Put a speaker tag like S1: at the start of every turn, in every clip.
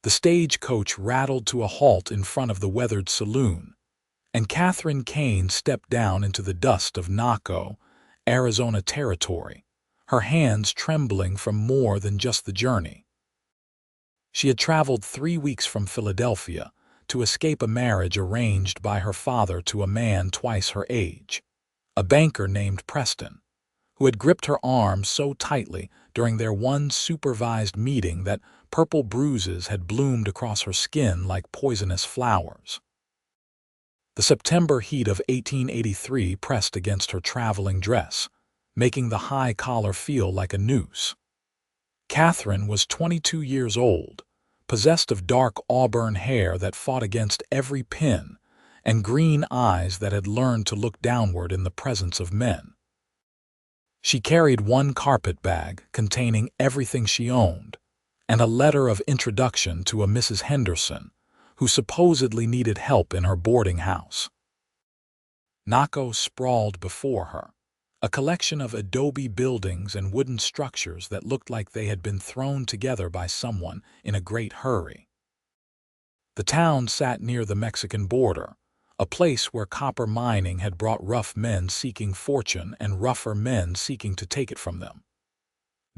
S1: The stagecoach rattled to a halt in front of the weathered saloon, and Katherine Kane stepped down into the dust of Naco, Arizona territory, her hands trembling from more than just the journey. She had traveled 3 weeks from Philadelphia to escape a marriage arranged by her father to a man twice her age, a banker named Preston, who had gripped her arm so tightly during their one supervised meeting that purple bruises had bloomed across her skin like poisonous flowers. The September heat of 1883 pressed against her traveling dress, making the high collar feel like a noose. Katherine was 22 years old, possessed of dark auburn hair that fought against every pin, and green eyes that had learned to look downward in the presence of men. She carried one carpet bag containing everything she owned, and a letter of introduction to a Mrs. Henderson, who supposedly needed help in her boarding house. Naco sprawled before her, a collection of adobe buildings and wooden structures that looked like they had been thrown together by someone in a great hurry. The town sat near the Mexican border, a place where copper mining had brought rough men seeking fortune and rougher men seeking to take it from them.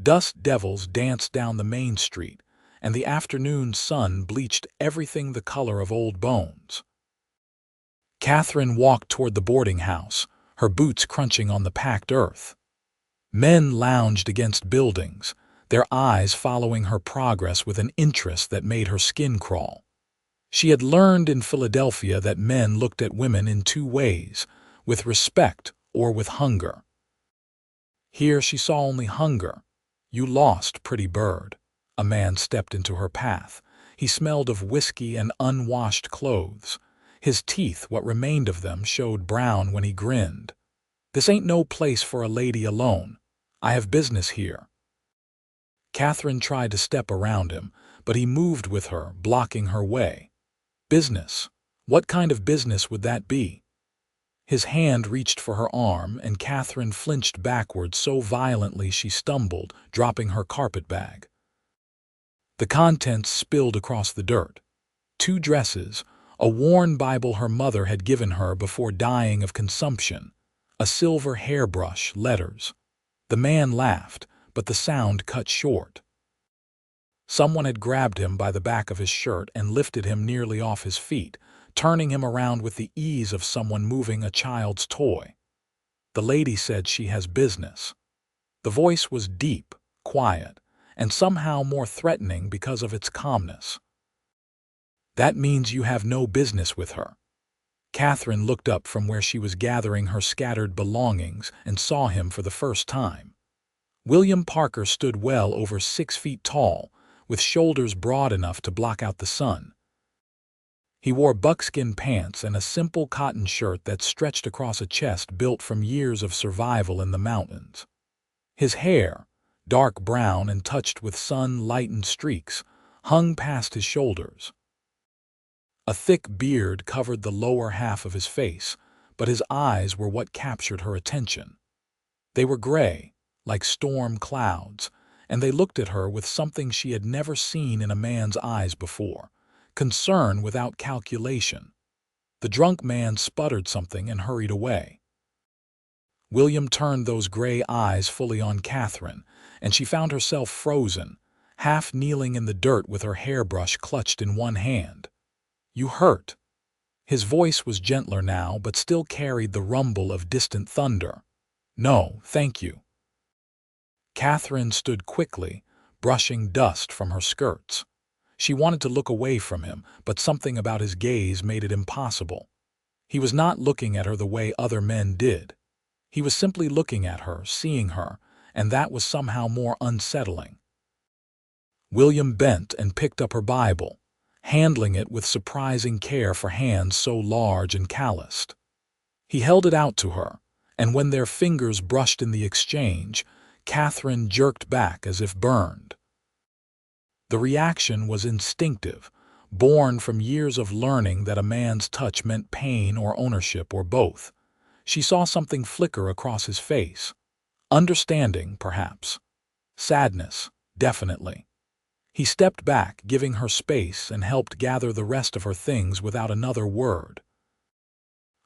S1: Dust devils danced down the main street, and the afternoon sun bleached everything the color of old bones. Katherine walked toward the boarding house, her boots crunching on the packed earth. Men lounged against buildings, their eyes following her progress with an interest that made her skin crawl. She had learned in Philadelphia that men looked at women in 2 ways, with respect or with hunger. Here she saw only hunger. "You lost, pretty bird." A man stepped into her path. He smelled of whiskey and unwashed clothes. His teeth, what remained of them, showed brown when he grinned. "This ain't no place for a lady alone. I have business here." Katherine tried to step around him, but he moved with her, blocking her way. Business? What kind of business would that be? His hand reached for her arm, and Katherine flinched backward so violently she stumbled, dropping her carpet bag. The contents spilled across the dirt. 2 dresses, a worn Bible her mother had given her before dying of consumption, a silver hairbrush, letters. The man laughed, but the sound cut short. Someone had grabbed him by the back of his shirt and lifted him nearly off his feet, turning him around with the ease of someone moving a child's toy. "The lady said she has business." The voice was deep, quiet, and somehow more threatening because of its calmness. "That means you have no business with her." Katherine looked up from where she was gathering her scattered belongings and saw him for the first time. William Parker stood well over 6 feet tall, with shoulders broad enough to block out the sun. He wore buckskin pants and a simple cotton shirt that stretched across a chest built from years of survival in the mountains. His hair, dark brown and touched with sun-lightened streaks, hung past his shoulders. A thick beard covered the lower half of his face, but his eyes were what captured her attention. They were gray, like storm clouds, and they looked at her with something she had never seen in a man's eyes before, concern without calculation. The drunk man sputtered something and hurried away. William turned those gray eyes fully on Katherine, and she found herself frozen, half kneeling in the dirt with her hairbrush clutched in one hand. "You hurt." His voice was gentler now, but still carried the rumble of distant thunder. "No, thank you." Katherine stood quickly, brushing dust from her skirts. She wanted to look away from him, but something about his gaze made it impossible. He was not looking at her the way other men did. He was simply looking at her, seeing her, and that was somehow more unsettling. William bent and picked up her Bible, handling it with surprising care for hands so large and calloused. He held it out to her, and when their fingers brushed in the exchange, Katherine jerked back as if burned. The reaction was instinctive, born from years of learning that a man's touch meant pain or ownership or both. She saw something flicker across his face. Understanding, perhaps. Sadness, definitely. He stepped back, giving her space, and helped gather the rest of her things without another word.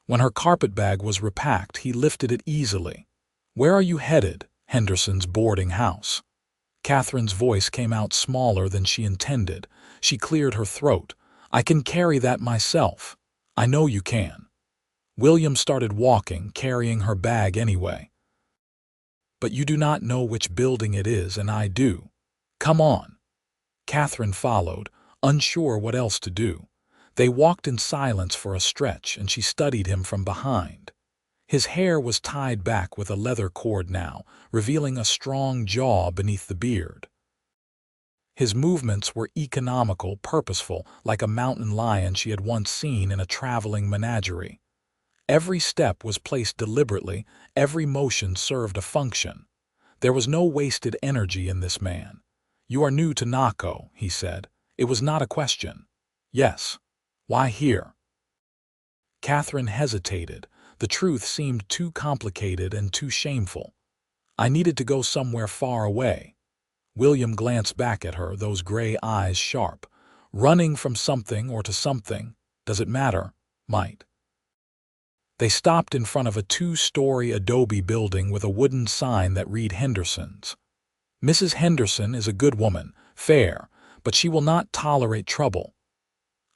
S1: When her carpetbag was repacked, he lifted it easily. "Where are you headed?" "Henderson's boarding house." Katherine's voice came out smaller than she intended. She cleared her throat. "I can carry that myself." "I know you can." William started walking, carrying her bag anyway. "But you do not know which building it is, and I do. Come on." Katherine followed, unsure what else to do. They walked in silence for a stretch, and she studied him from behind. His hair was tied back with a leather cord now, revealing a strong jaw beneath the beard. His movements were economical, purposeful, like a mountain lion she had once seen in a traveling menagerie. Every step was placed deliberately, every motion served a function. There was no wasted energy in this man. "You are new to Naco," he said. It was not a question. "Yes." "Why here?" Katherine hesitated. The truth seemed too complicated and too shameful. "I needed to go somewhere far away." William glanced back at her, those gray eyes sharp. "Running from something or to something, does it matter? Might." They stopped in front of a 2-story adobe building with a wooden sign that read Henderson's. "Mrs. Henderson is a good woman, fair, but she will not tolerate trouble."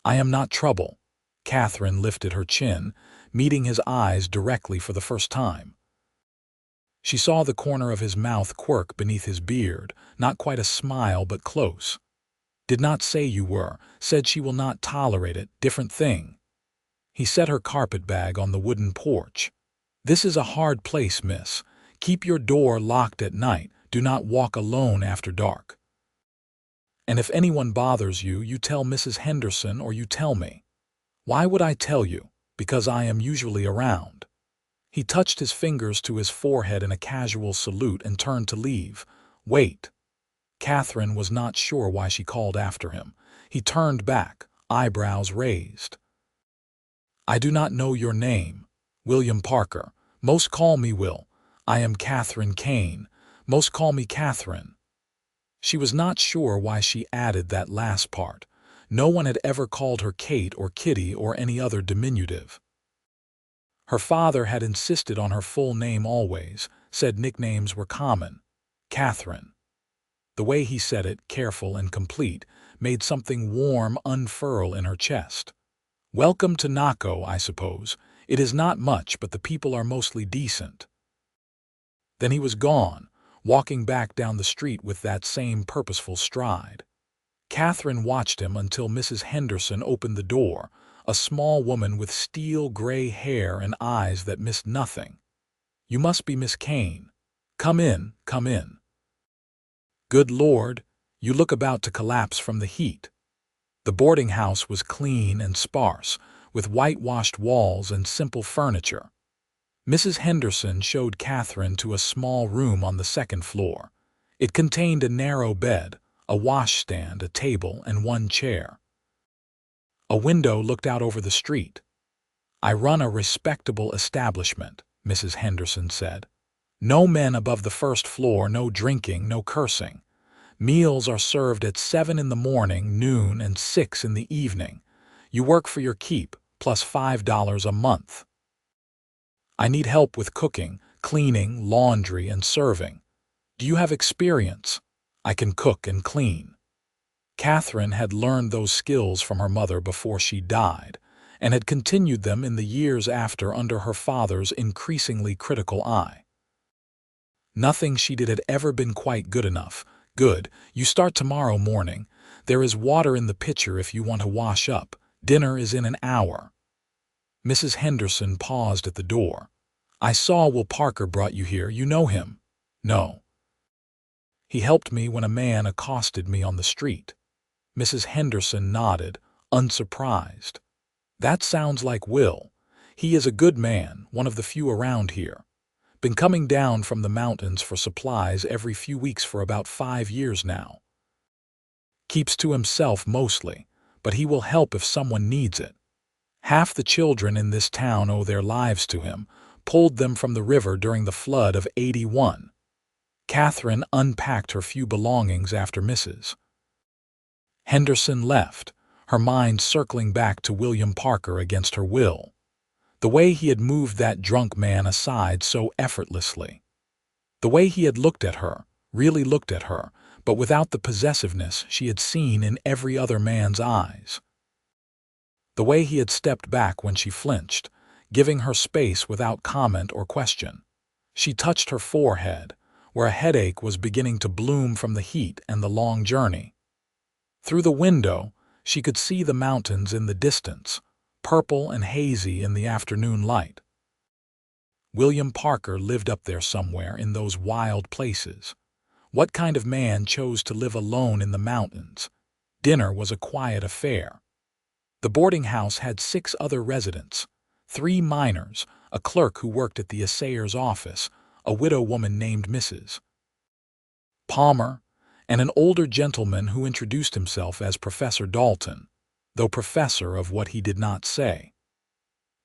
S1: "I am not trouble." Katherine lifted her chin, meeting his eyes directly for the first time. She saw the corner of his mouth quirk beneath his beard, not quite a smile but close. "Did not say you were, said she will not tolerate it, different thing." He set her carpetbag on the wooden porch. "This is a hard place, miss. Keep your door locked at night. Do not walk alone after dark. And if anyone bothers you, you tell Mrs. Henderson or you tell me." "Why would I tell you?" "Because I am usually around." He touched his fingers to his forehead in a casual salute and turned to leave. "Wait." Katherine was not sure why she called after him. He turned back, eyebrows raised. "I do not know your name." "William Parker. Most call me Will." "I am Katherine Kane. Most call me Katherine." She was not sure why she added that last part. No one had ever called her Kate or Kitty or any other diminutive. Her father had insisted on her full name always, said nicknames were common. Katherine. The way he said it, careful and complete, made something warm unfurl in her chest. "Welcome to Naco, I suppose. It is not much, but the people are mostly decent." Then he was gone, walking back down the street with that same purposeful stride. Katherine watched him until Mrs. Henderson opened the door, a small woman with steel gray hair and eyes that missed nothing. "You must be Miss Kane. Come in, come in." "Good Lord, you look about to collapse from the heat." The boarding house was clean and sparse, with whitewashed walls and simple furniture. Mrs. Henderson showed Katherine to a small room on the second floor. It contained a narrow bed, a washstand, a table, and one chair. A window looked out over the street. "I run a respectable establishment," Mrs. Henderson said. "No men above the first floor, no drinking, no cursing. Meals are served at 7 in the morning, noon, and 6 in the evening. You work for your keep, plus $5 a month. I need help with cooking, cleaning, laundry, and serving. Do you have experience?" "I can cook and clean." Katherine had learned those skills from her mother before she died, and had continued them in the years after under her father's increasingly critical eye. Nothing she did had ever been quite good enough. "Good, you start tomorrow morning. There is water in the pitcher if you want to wash up. Dinner is in an hour." Mrs. Henderson paused at the door. "I saw Will Parker brought you here. You know him?" "No." "He helped me when a man accosted me on the street." Mrs. Henderson nodded, unsurprised. "That sounds like Will. He is a good man, one of the few around here. Been coming down from the mountains for supplies every few weeks for about 5 years now. Keeps to himself mostly, but he will help if someone needs it. Half the children in this town owe their lives to him, pulled them from the river during the flood of '81. Katherine unpacked her few belongings after Mrs. Henderson left, her mind circling back to William Parker against her will. The way he had moved that drunk man aside so effortlessly. The way he had looked at her, really looked at her, but without the possessiveness she had seen in every other man's eyes. The way he had stepped back when she flinched, giving her space without comment or question. She touched her forehead, where a headache was beginning to bloom from the heat and the long journey. Through the window, she could see the mountains in the distance, purple and hazy in the afternoon light. William Parker lived up there somewhere in those wild places. What kind of man chose to live alone in the mountains? Dinner was a quiet affair. The boarding house had 6 other residents, 3 minors, a clerk who worked at the assayer's office, a widow woman named Mrs. Palmer, and an older gentleman who introduced himself as Professor Dalton, though professor of what he did not say.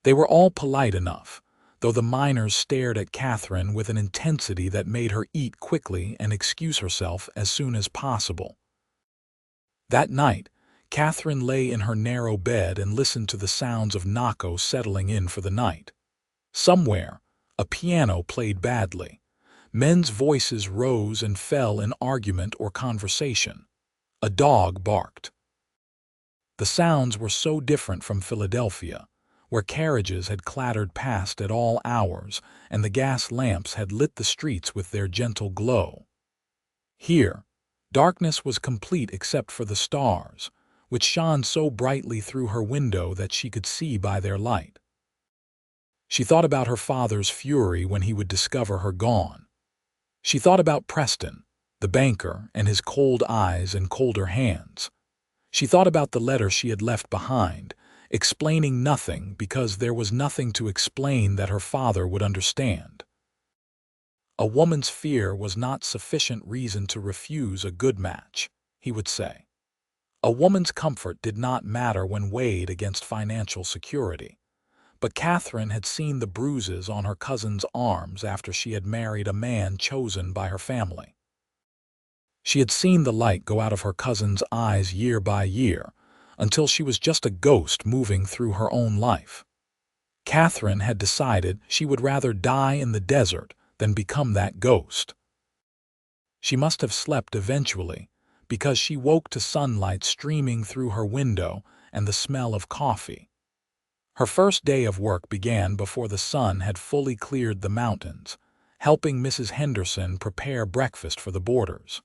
S1: They were all polite enough, though the minors stared at Katherine with an intensity that made her eat quickly and excuse herself as soon as possible. That night, Katherine lay in her narrow bed and listened to the sounds of Naco settling in for the night. Somewhere, a piano played badly. Men's voices rose and fell in argument or conversation. A dog barked. The sounds were so different from Philadelphia, where carriages had clattered past at all hours and the gas lamps had lit the streets with their gentle glow. Here, darkness was complete except for the stars, which shone so brightly through her window that she could see by their light. She thought about her father's fury when he would discover her gone. She thought about Preston, the banker, and his cold eyes and colder hands. She thought about the letter she had left behind, explaining nothing because there was nothing to explain that her father would understand. A woman's fear was not sufficient reason to refuse a good match, he would say. A woman's comfort did not matter when weighed against financial security. But Katherine had seen the bruises on her cousin's arms after she had married a man chosen by her family. She had seen the light go out of her cousin's eyes year by year, until she was just a ghost moving through her own life. Katherine had decided she would rather die in the desert than become that ghost. She must have slept eventually, because she woke to sunlight streaming through her window and the smell of coffee. Her first day of work began before the sun had fully cleared the mountains, helping Mrs. Henderson prepare breakfast for the boarders.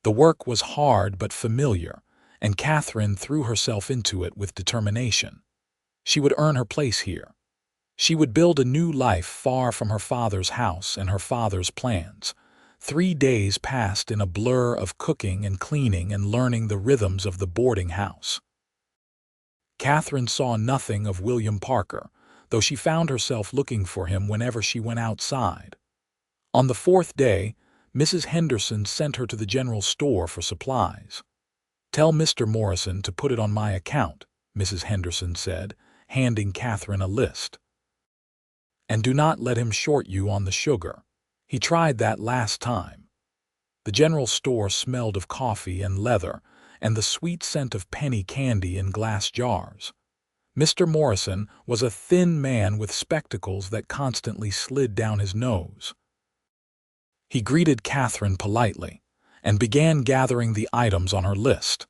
S1: The work was hard but familiar, and Katherine threw herself into it with determination. She would earn her place here. She would build a new life far from her father's house and her father's plans. 3 days passed in a blur of cooking and cleaning and learning the rhythms of the boarding house. Katherine saw nothing of William Parker, though she found herself looking for him whenever she went outside. On the 4th day, Mrs. Henderson sent her to the general store for supplies. "Tell Mr. Morrison to put it on my account," Mrs. Henderson said, handing Katherine a list. "And do not let him short you on the sugar. He tried that last time." The general store smelled of coffee and leather, and the sweet scent of penny candy in glass jars. Mr. Morrison was a thin man with spectacles that constantly slid down his nose. He greeted Katherine politely and began gathering the items on her list.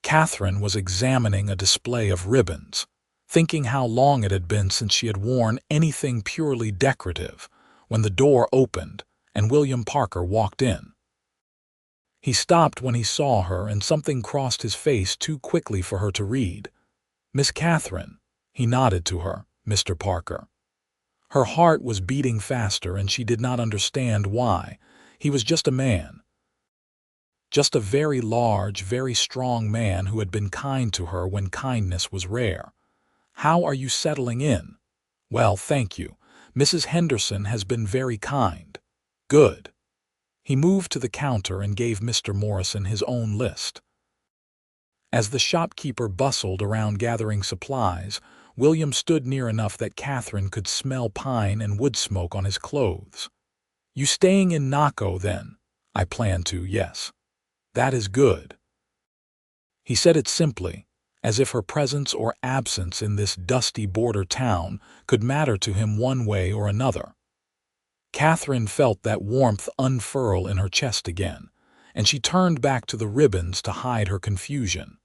S1: Katherine was examining a display of ribbons, thinking how long it had been since she had worn anything purely decorative, when the door opened and William Parker walked in. He stopped when he saw her, and something crossed his face too quickly for her to read. "Miss Katherine," he nodded to her, "Mr. Parker." Her heart was beating faster, and she did not understand why. He was just a man. Just a very large, very strong man who had been kind to her when kindness was rare. "How are you settling in?" "Well, thank you. Mrs. Henderson has been very kind." "Good." He moved to the counter and gave Mr. Morrison his own list. As the shopkeeper bustled around gathering supplies, William stood near enough that Katherine could smell pine and wood smoke on his clothes. "You staying in Naco, then?" "I plan to, yes." "That is good." He said it simply, as if her presence or absence in this dusty border town could matter to him one way or another. Katherine felt that warmth unfurl in her chest again, and she turned back to the ribbons to hide her confusion.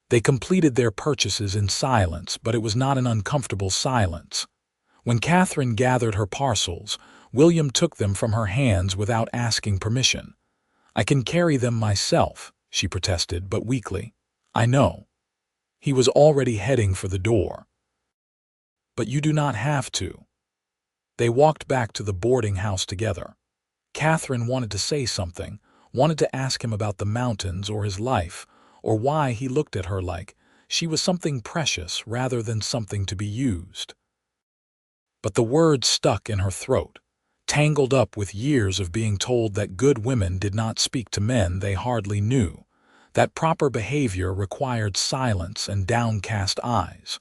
S1: They completed their purchases in silence, but it was not an uncomfortable silence. When Katherine gathered her parcels, William took them from her hands without asking permission. "I can carry them myself," she protested, but weakly. "I know." He was already heading for the door. "But you do not have to." They walked back to the boarding house together. Katherine wanted to say something, wanted to ask him about the mountains or his life, or why he looked at her like she was something precious rather than something to be used. But the words stuck in her throat, tangled up with years of being told that good women did not speak to men they hardly knew, that proper behavior required silence and downcast eyes.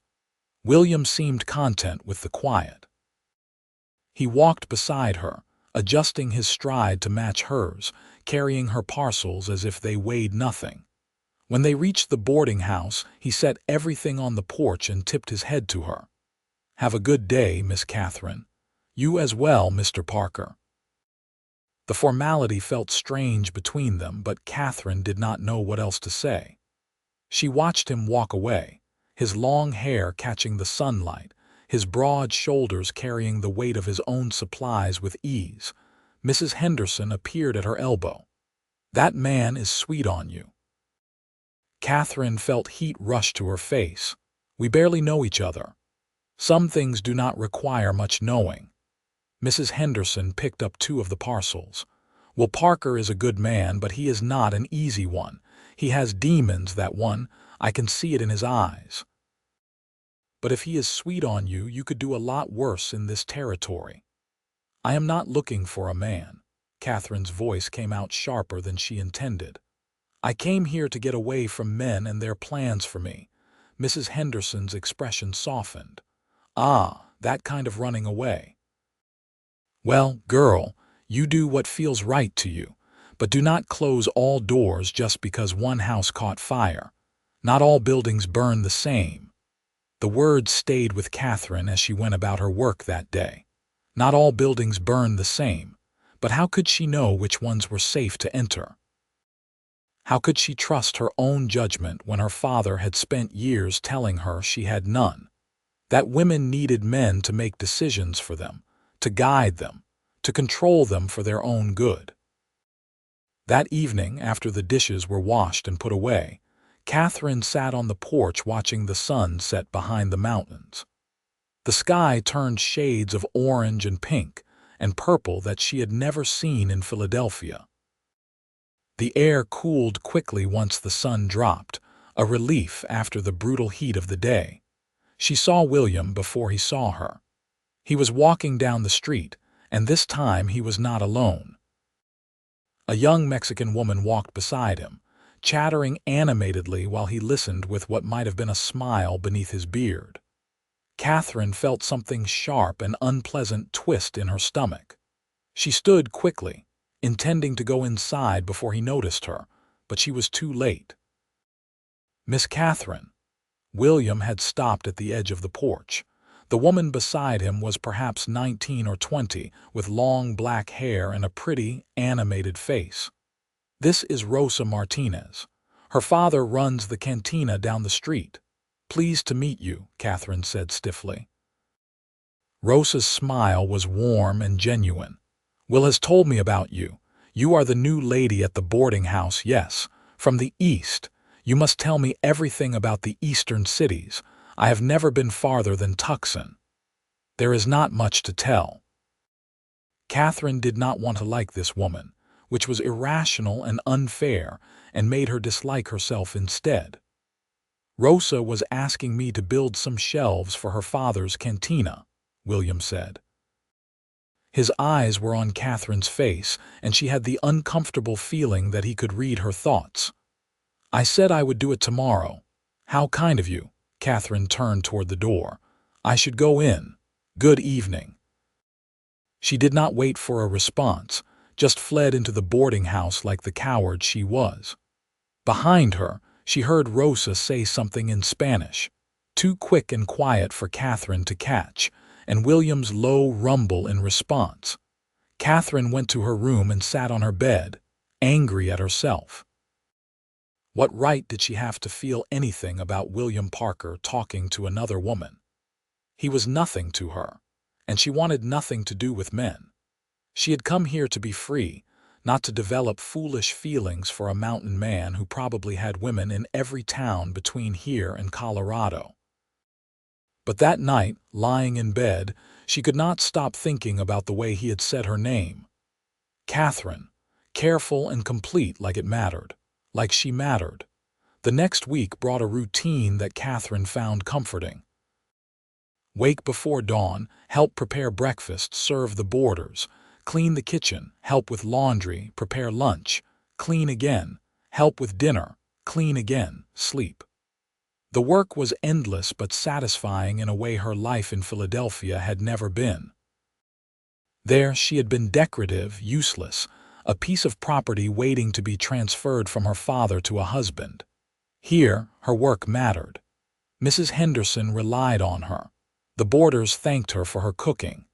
S1: William seemed content with the quiet. He walked beside her, adjusting his stride to match hers, carrying her parcels as if they weighed nothing. When they reached the boarding house, he set everything on the porch and tipped his head to her. "Have a good day, Miss Katherine. You as well, Mr. Parker." The formality felt strange between them, but Katherine did not know what else to say. She watched him walk away, his long hair catching the sunlight, his broad shoulders carrying the weight of his own supplies with ease. Mrs. Henderson appeared at her elbow. "That man is sweet on you." Katherine felt heat rush to her face. "We barely know each other. Some things do not require much knowing." Mrs. Henderson picked up 2 of the parcels. "Well, Parker is a good man, but he is not an easy one. He has demons, that one. I can see it in his eyes. But if he is sweet on you, you could do a lot worse in this territory." "I am not looking for a man." Katherine's voice came out sharper than she intended. "I came here to get away from men and their plans for me." Mrs. Henderson's expression softened. "Ah, that kind of running away. Well, girl, you do what feels right to you, but do not close all doors just because one house caught fire. Not all buildings burn the same." The words stayed with Katherine as she went about her work that day. Not all buildings burn the same, but how could she know which ones were safe to enter? How could she trust her own judgment when her father had spent years telling her she had none? That women needed men to make decisions for them, to guide them, to control them for their own good. That evening, after the dishes were washed and put away, Katherine sat on the porch watching the sun set behind the mountains. The sky turned shades of orange and pink and purple that she had never seen in Philadelphia. The air cooled quickly once the sun dropped, a relief after the brutal heat of the day. She saw William before he saw her. He was walking down the street, and this time he was not alone. A young Mexican woman walked beside him, chattering animatedly while he listened with what might have been a smile beneath his beard. Katherine felt something sharp and unpleasant twist in her stomach. She stood quickly, intending to go inside before he noticed her, but she was too late. "Miss Katherine." William had stopped at the edge of the porch. The woman beside him was perhaps 19 or 20, with long black hair and a pretty, animated face. "This is Rosa Martinez. Her father runs the cantina down the street." "Pleased to meet you," Katherine said stiffly. Rosa's smile was warm and genuine. "Will has told me about you. You are the new lady at the boarding house, yes, from the East. You must tell me everything about the eastern cities. I have never been farther than Tucson." "There is not much to tell." Katherine did not want to like this woman, which was irrational and unfair and made her dislike herself instead. "Rosa was asking me to build some shelves for her father's cantina," William said. His eyes were on Katherine's face, and she had the uncomfortable feeling that he could read her thoughts. "I said I would do it tomorrow." "How kind of you." Katherine turned toward the door. "I should go in. Good evening." She did not wait for a response, just fled into the boarding house like the coward she was. Behind her, She heard Rosa say something in Spanish, too quick and quiet for Katherine to catch, and William's low rumble in response. Katherine went to her room and sat on her bed, angry at herself. What right did she have to feel anything about William Parker talking to another woman? He was nothing to her, and she wanted nothing to do with men. She had come here to be free, not to develop foolish feelings for a mountain man who probably had women in every town between here and Colorado. But that night, lying in bed, she could not stop thinking about the way he had said her name. Katherine, careful and complete, like it mattered, like she mattered. The next week brought a routine that Katherine found comforting. Wake before dawn, help prepare breakfast, serve the boarders, clean the kitchen, help with laundry, prepare lunch, clean again, help with dinner, clean again, sleep. The work was endless but satisfying in a way her life in Philadelphia had never been. There she had been decorative, useless, a piece of property waiting to be transferred from her father to a husband. Here, her work mattered. Mrs. Henderson relied on her. The boarders thanked her for her cooking.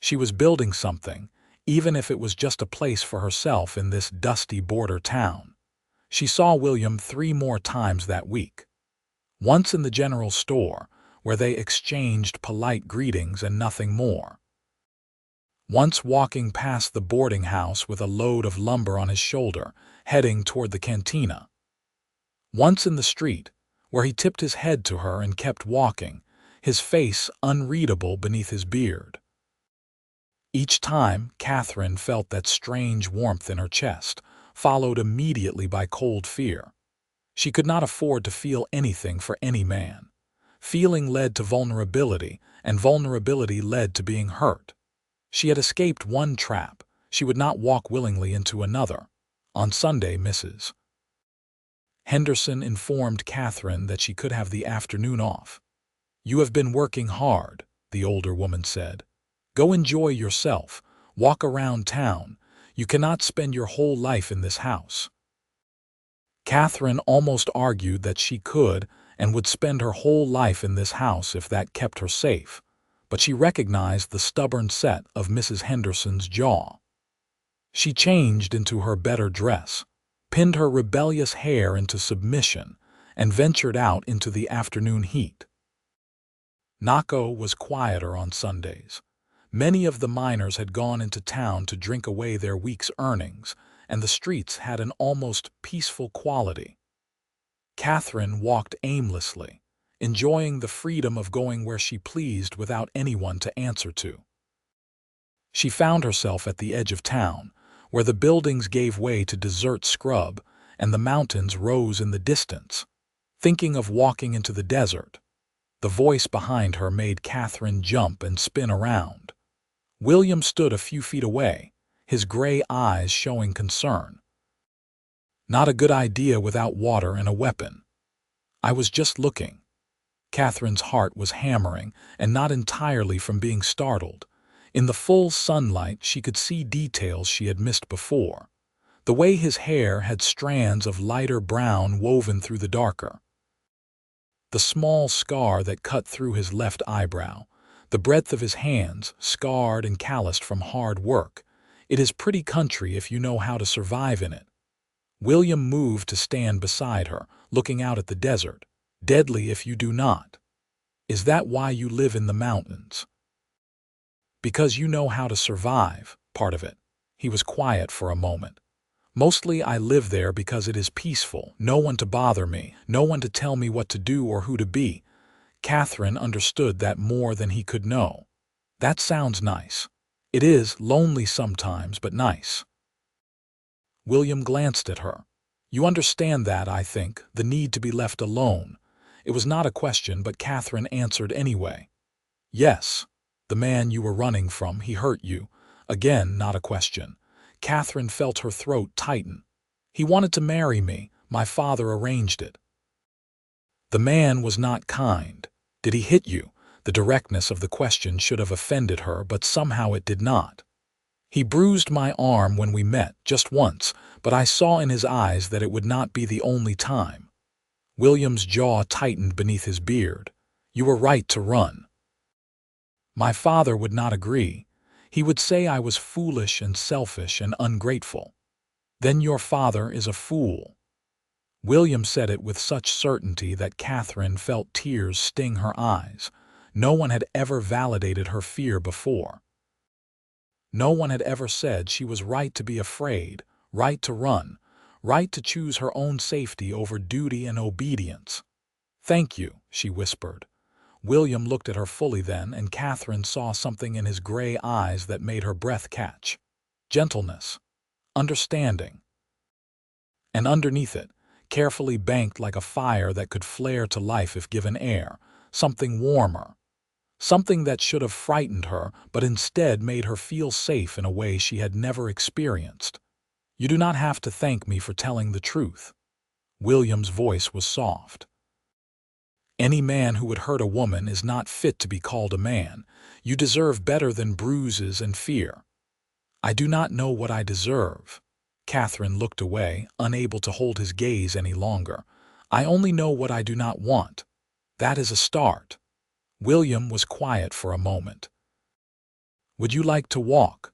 S1: She was building something, even if it was just a place for herself in this dusty border town. She saw William 3 more times that week. Once in the general store, where they exchanged polite greetings and nothing more. Once walking past the boarding house with a load of lumber on his shoulder, heading toward the cantina. Once in the street, where he tipped his head to her and kept walking, his face unreadable beneath his beard. Each time, Katherine felt that strange warmth in her chest, followed immediately by cold fear. She could not afford to feel anything for any man. Feeling led to vulnerability, and vulnerability led to being hurt. She had escaped one trap. She would not walk willingly into another. On Sunday, Mrs. Henderson informed Katherine that she could have the afternoon off. "You have been working hard," the older woman said. "Go enjoy yourself. Walk around town. You cannot spend your whole life in this house." Katherine almost argued that she could and would spend her whole life in this house if that kept her safe, but she recognized the stubborn set of Mrs. Henderson's jaw. She changed into her better dress, pinned her rebellious hair into submission, and ventured out into the afternoon heat. Naco was quieter on Sundays. Many of the miners had gone into town to drink away their week's earnings, and the streets had an almost peaceful quality. Katherine walked aimlessly, enjoying the freedom of going where she pleased without anyone to answer to. She found herself at the edge of town, where the buildings gave way to desert scrub and the mountains rose in the distance. Thinking of walking into the desert, the voice behind her made Katherine jump and spin around. William stood a few feet away, his gray eyes showing concern. "Not a good idea without water and a weapon." "I was just looking." Katherine's heart was hammering, and not entirely from being startled. In the full sunlight she could see details she had missed before. The way his hair had strands of lighter brown woven through the darker. The small scar that cut through his left eyebrow. The breadth of his hands, scarred and calloused from hard work. It is pretty country if you know how to survive in it. William moved to stand beside her, looking out at the desert. "Deadly if you do not." "Is that why you live in the mountains?" "Because you know how to survive, part of it." He was quiet for a moment. "Mostly I live there because it is peaceful, no one to bother me, no one to tell me what to do or who to be." Katherine understood that more than he could know. "That sounds nice." "It is lonely sometimes, but nice." William glanced at her. "You understand that, I think, the need to be left alone." It was not a question, but Katherine answered anyway. "Yes. The man you were running from, he hurt you." Again, not a question. Katherine felt her throat tighten. "He wanted to marry me. My father arranged it." "The man was not kind. Did he hit you?" The directness of the question should have offended her, but somehow it did not. "He bruised my arm when we met, just once, but I saw in his eyes that it would not be the only time. William's jaw tightened beneath his beard. You were right to run. My father would not agree. He would say I was foolish and selfish and ungrateful. Then your father is a fool. William said it with such certainty that Katherine felt tears sting her eyes. No one had ever validated her fear before. No one had ever said she was right to be afraid, right to run, right to choose her own safety over duty and obedience. Thank you, she whispered. William looked at her fully then, and Katherine saw something in his gray eyes that made her breath catch. Gentleness, understanding. And underneath it, carefully banked like a fire that could flare to life if given air, something warmer. Something that should have frightened her, but instead made her feel safe in a way she had never experienced. You do not have to thank me for telling the truth. William's voice was soft. Any man who would hurt a woman is not fit to be called a man. You deserve better than bruises and fear. I do not know what I deserve. Katherine looked away, unable to hold his gaze any longer. I only know what I do not want. That is a start. William was quiet for a moment. Would you like to walk?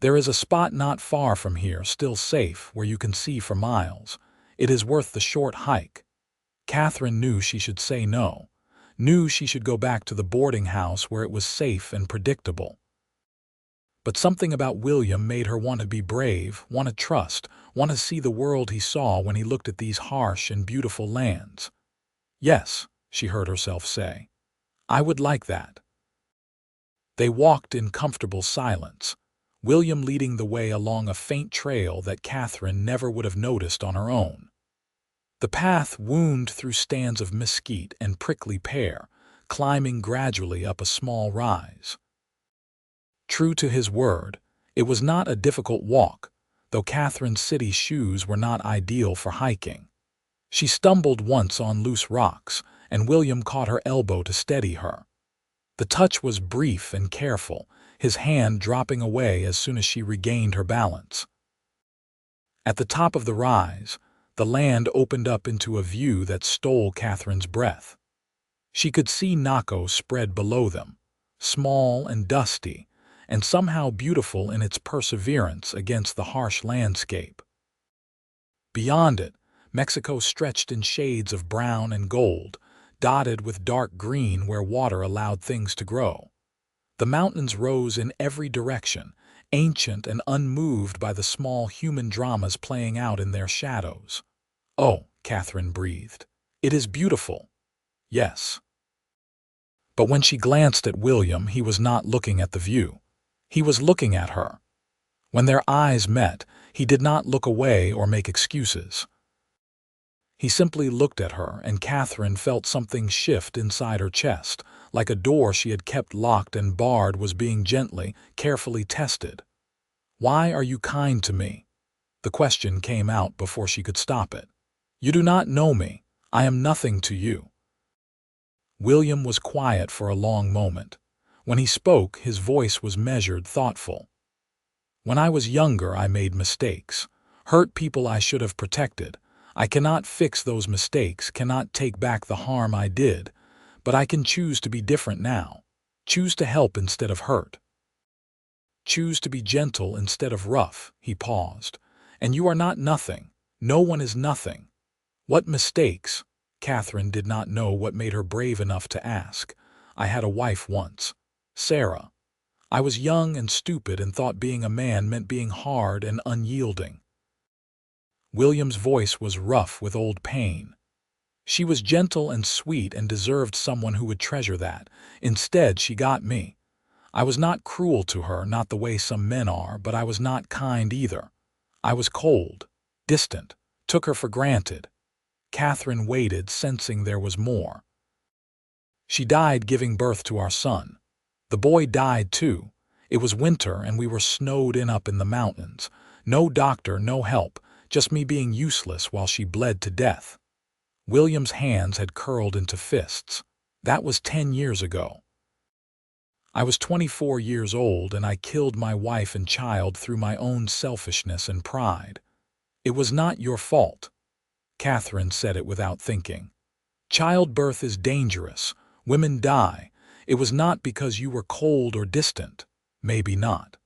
S1: There is a spot not far from here, still safe, where you can see for miles. It is worth the short hike. Katherine knew she should say no, knew she should go back to the boarding house where it was safe and predictable. But something about William made her want to be brave, want to trust, want to see the world he saw when he looked at these harsh and beautiful lands. Yes, she heard herself say. I would like that. They walked in comfortable silence, William leading the way along a faint trail that Katherine never would have noticed on her own. The path wound through stands of mesquite and prickly pear, climbing gradually up a small rise. True to his word, it was not a difficult walk, though Katherine's city shoes were not ideal for hiking. She stumbled once on loose rocks, and William caught her elbow to steady her. The touch was brief and careful, his hand dropping away as soon as she regained her balance. At the top of the rise, the land opened up into a view that stole Katherine's breath. She could see Naco spread below them, small and dusty, and somehow beautiful in its perseverance against the harsh landscape. Beyond it, Mexico stretched in shades of brown and gold, dotted with dark green where water allowed things to grow. The mountains rose in every direction, ancient and unmoved by the small human dramas playing out in their shadows. Oh, Katherine breathed. It is beautiful. Yes. But when she glanced at William, he was not looking at the view. He was looking at her. When their eyes met, he did not look away or make excuses. He simply looked at her, and Katherine felt something shift inside her chest, like a door she had kept locked and barred was being gently, carefully tested. Why are you kind to me? The question came out before she could stop it. You do not know me. I am nothing to you. William was quiet for a long moment. When he spoke, his voice was measured, thoughtful. When I was younger, I made mistakes, hurt people I should have protected. I cannot fix those mistakes, cannot take back the harm I did, but I can choose to be different now, choose to help instead of hurt. Choose to be gentle instead of rough. He paused. And you are not nothing. No one is nothing. What mistakes? Katherine did not know what made her brave enough to ask. I had a wife once, Sarah. I was young and stupid and thought being a man meant being hard and unyielding. William's voice was rough with old pain. She was gentle and sweet and deserved someone who would treasure that. Instead, she got me. I was not cruel to her, not the way some men are, but I was not kind either. I was cold, distant, took her for granted. Katherine waited, sensing there was more. She died giving birth to our son. The boy died too. It was winter and we were snowed in up in the mountains. No doctor, no help, just me being useless while she bled to death. William's hands had curled into fists. That was 10 years ago. I was 24 years old and I killed my wife and child through my own selfishness and pride. "It was not your fault." Katherine said it without thinking. "Childbirth is dangerous. Women die. It was not because you were cold or distant. Maybe not.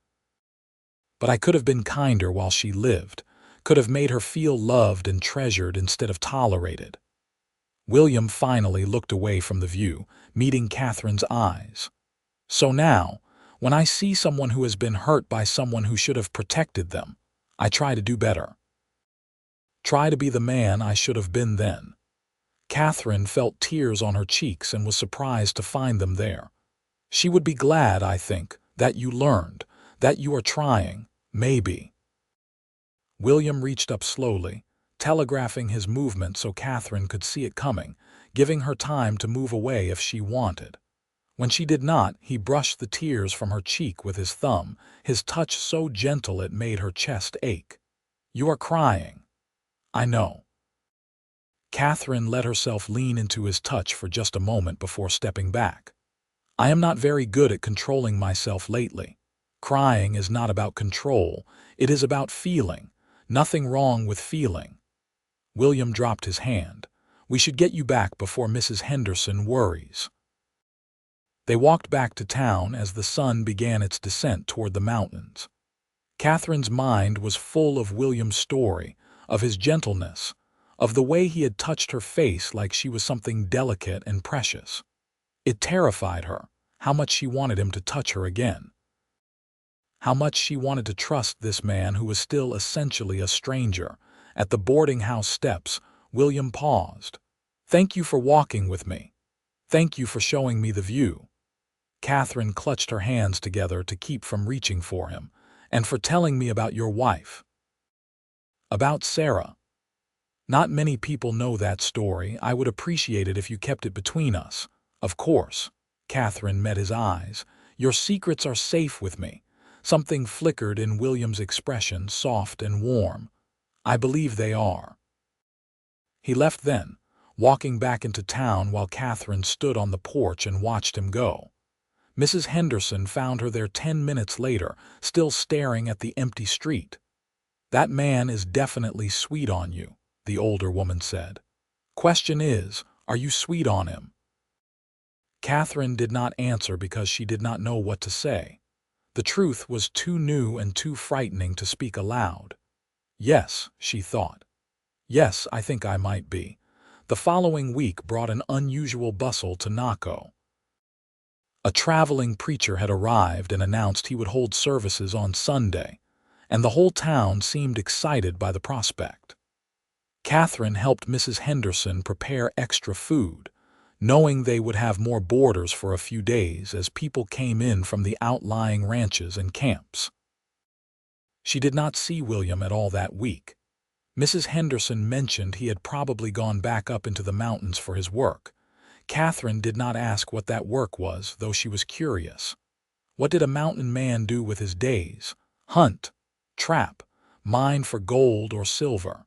S1: But I could have been kinder while she lived, could have made her feel loved and treasured instead of tolerated." William finally looked away from the view, meeting Catherine's eyes. "So now, when I see someone who has been hurt by someone who should have protected them, I try to do better. Try to be the man I should have been then." Katherine felt tears on her cheeks and was surprised to find them there. "She would be glad, I think, that you learned, that you are trying, maybe." William reached up slowly, telegraphing his movement so Katherine could see it coming, giving her time to move away if she wanted. When she did not, he brushed the tears from her cheek with his thumb, his touch so gentle it made her chest ache. "You are crying." "I know." Katherine let herself lean into his touch for just a moment before stepping back. "I am not very good at controlling myself lately. Crying is not about control, it is about feeling. Nothing wrong with feeling." William dropped his hand. "We should get you back before Mrs. Henderson worries." They walked back to town as the sun began its descent toward the mountains. Katherine's mind was full of William's story, of his gentleness, of the way he had touched her face like she was something delicate and precious. It terrified her, how much she wanted him to touch her again. How much she wanted to trust this man who was still essentially a stranger. At the boarding house steps, William paused. "Thank you for walking with me. Thank you for showing me the view." Katherine clutched her hands together to keep from reaching for him. "And for telling me about your wife." "About Sarah. Not many people know that story. I would appreciate it if you kept it between us." "Of course." Katherine met his eyes. "Your secrets are safe with me." Something flickered in William's expression, soft and warm. "I believe they are." He left then, walking back into town while Katherine stood on the porch and watched him go. Mrs. Henderson found her there 10 minutes later, still staring at the empty street. "That man is definitely sweet on you," the older woman said. "Question is, are you sweet on him?" Katherine did not answer because she did not know what to say. The truth was too new and too frightening to speak aloud. "Yes," she thought. "Yes, I think I might be." The following week brought an unusual bustle to Naco. A traveling preacher had arrived and announced he would hold services on Sunday, and the whole town seemed excited by the prospect. Katherine helped Mrs. Henderson prepare extra food, knowing they would have more boarders for a few days as people came in from the outlying ranches and camps. She did not see William at all that week. Mrs. Henderson mentioned he had probably gone back up into the mountains for his work. Katherine did not ask what that work was, though she was curious. What did a mountain man do with his days? Hunt, trap, mine for gold or silver.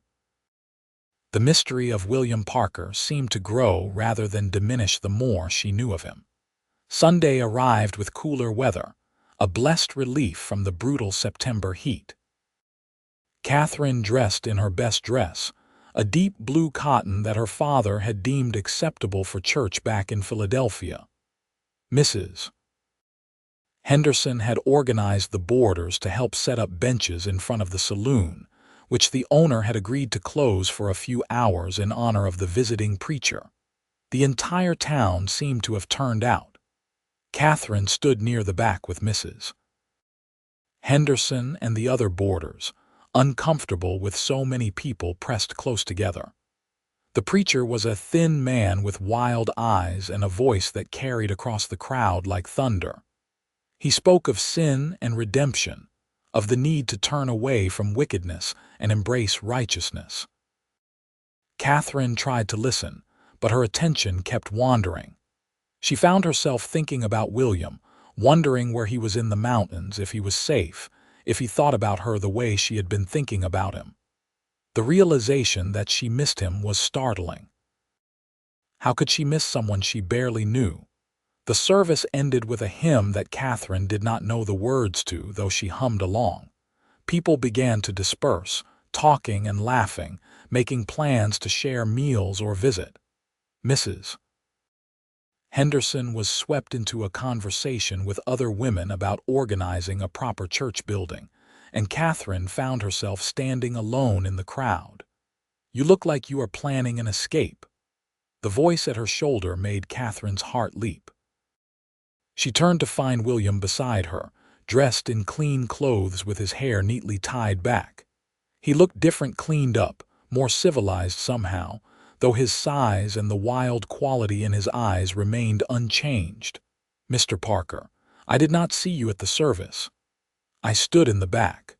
S1: The mystery of William Parker seemed to grow rather than diminish the more she knew of him. Sunday arrived with cooler weather, a blessed relief from the brutal September heat. Katherine dressed in her best dress, a deep blue cotton that her father had deemed acceptable for church back in Philadelphia. Mrs. Henderson had organized the boarders to help set up benches in front of the saloon, which the owner had agreed to close for a few hours in honor of the visiting preacher. The entire town seemed to have turned out. Katherine stood near the back with Mrs. Henderson and the other boarders, uncomfortable with so many people pressed close together. The preacher was a thin man with wild eyes and a voice that carried across the crowd like thunder. He spoke of sin and redemption, of the need to turn away from wickedness and embrace righteousness. Katherine tried to listen, but her attention kept wandering. She found herself thinking about William, wondering where he was in the mountains, if he was safe, if he thought about her the way she had been thinking about him. The realization that she missed him was startling. How could she miss someone she barely knew? The service ended with a hymn that Katherine did not know the words to, though she hummed along. People began to disperse, talking and laughing, making plans to share meals or visit. Mrs. Henderson was swept into a conversation with other women about organizing a proper church building, and Katherine found herself standing alone in the crowd. "You look like you are planning an escape." The voice at her shoulder made Katherine's heart leap. She turned to find William beside her, dressed in clean clothes with his hair neatly tied back. He looked different, cleaned up, more civilized somehow, though his size and the wild quality in his eyes remained unchanged. "Mr. Parker, I did not see you at the service." I stood in the back.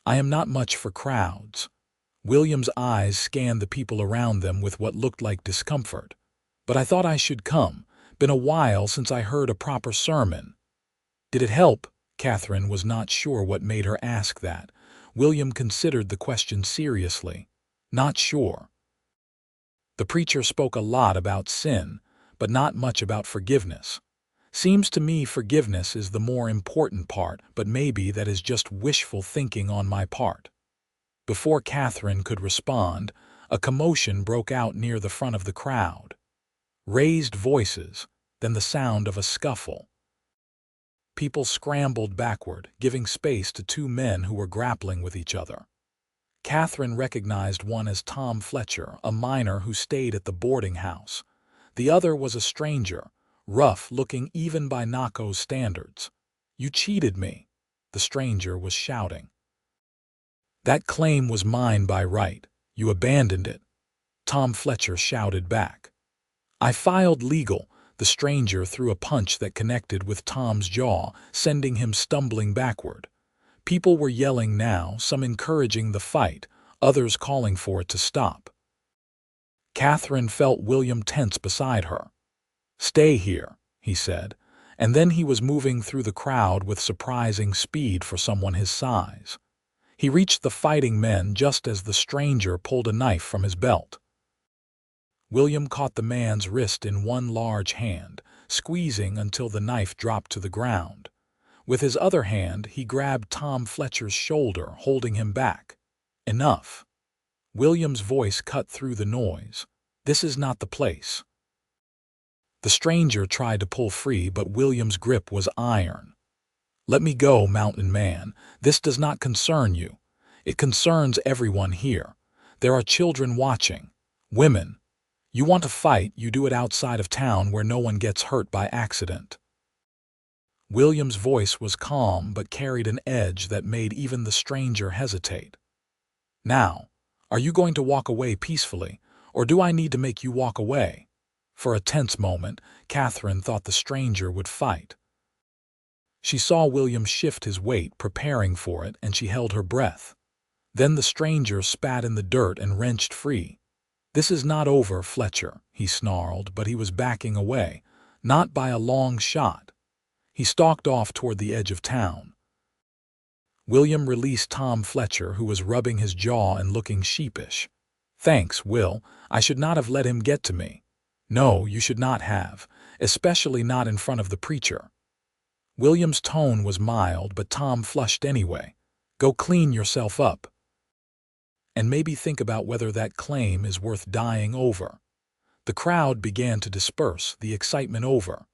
S1: I am not much for crowds. William's eyes scanned the people around them with what looked like discomfort. "But I thought I should come. Been a while since I heard a proper sermon." "Did it help?" Katherine was not sure what made her ask that. William considered the question seriously. "Not sure. The preacher spoke a lot about sin, but not much about forgiveness. Seems to me forgiveness is the more important part, but maybe that is just wishful thinking on my part." Before Katherine could respond, a commotion broke out near the front of the crowd. Raised voices, then the sound of a scuffle. People scrambled backward, giving space to two men who were grappling with each other. Katherine recognized one as Tom Fletcher, a miner who stayed at the boarding house. The other was a stranger, rough-looking even by Naco's standards. "You cheated me," the stranger was shouting. "That claim was mine by right. You abandoned it," Tom Fletcher shouted back. "I filed legal." The stranger threw a punch that connected with Tom's jaw, sending him stumbling backward. People were yelling now, some encouraging the fight, others calling for it to stop. Katherine felt William tense beside her. "Stay here," he said, and then he was moving through the crowd with surprising speed for someone his size. He reached the fighting men just as the stranger pulled a knife from his belt. William caught the man's wrist in one large hand, squeezing until the knife dropped to the ground. With his other hand, he grabbed Tom Fletcher's shoulder, holding him back. "Enough." William's voice cut through the noise. "This is not the place." The stranger tried to pull free, but William's grip was iron. "Let me go, mountain man. This does not concern you. It concerns everyone here. There are children watching, women. You want to fight, you do it outside of town where no one gets hurt by accident." William's voice was calm but carried an edge that made even the stranger hesitate. "Now, are you going to walk away peacefully, or do I need to make you walk away?" For a tense moment, Katherine thought the stranger would fight. She saw William shift his weight, preparing for it, and she held her breath. Then the stranger spat in the dirt and wrenched free. "This is not over, Fletcher," he snarled, but he was backing away, not by a long shot. He stalked off toward the edge of town. William released Tom Fletcher, who was rubbing his jaw and looking sheepish. "Thanks, Will. I should not have let him get to me." "No, you should not have, especially not in front of the preacher." William's tone was mild, but Tom flushed anyway. "Go clean yourself up. And maybe think about whether that claim is worth dying over." The crowd began to disperse, the excitement over.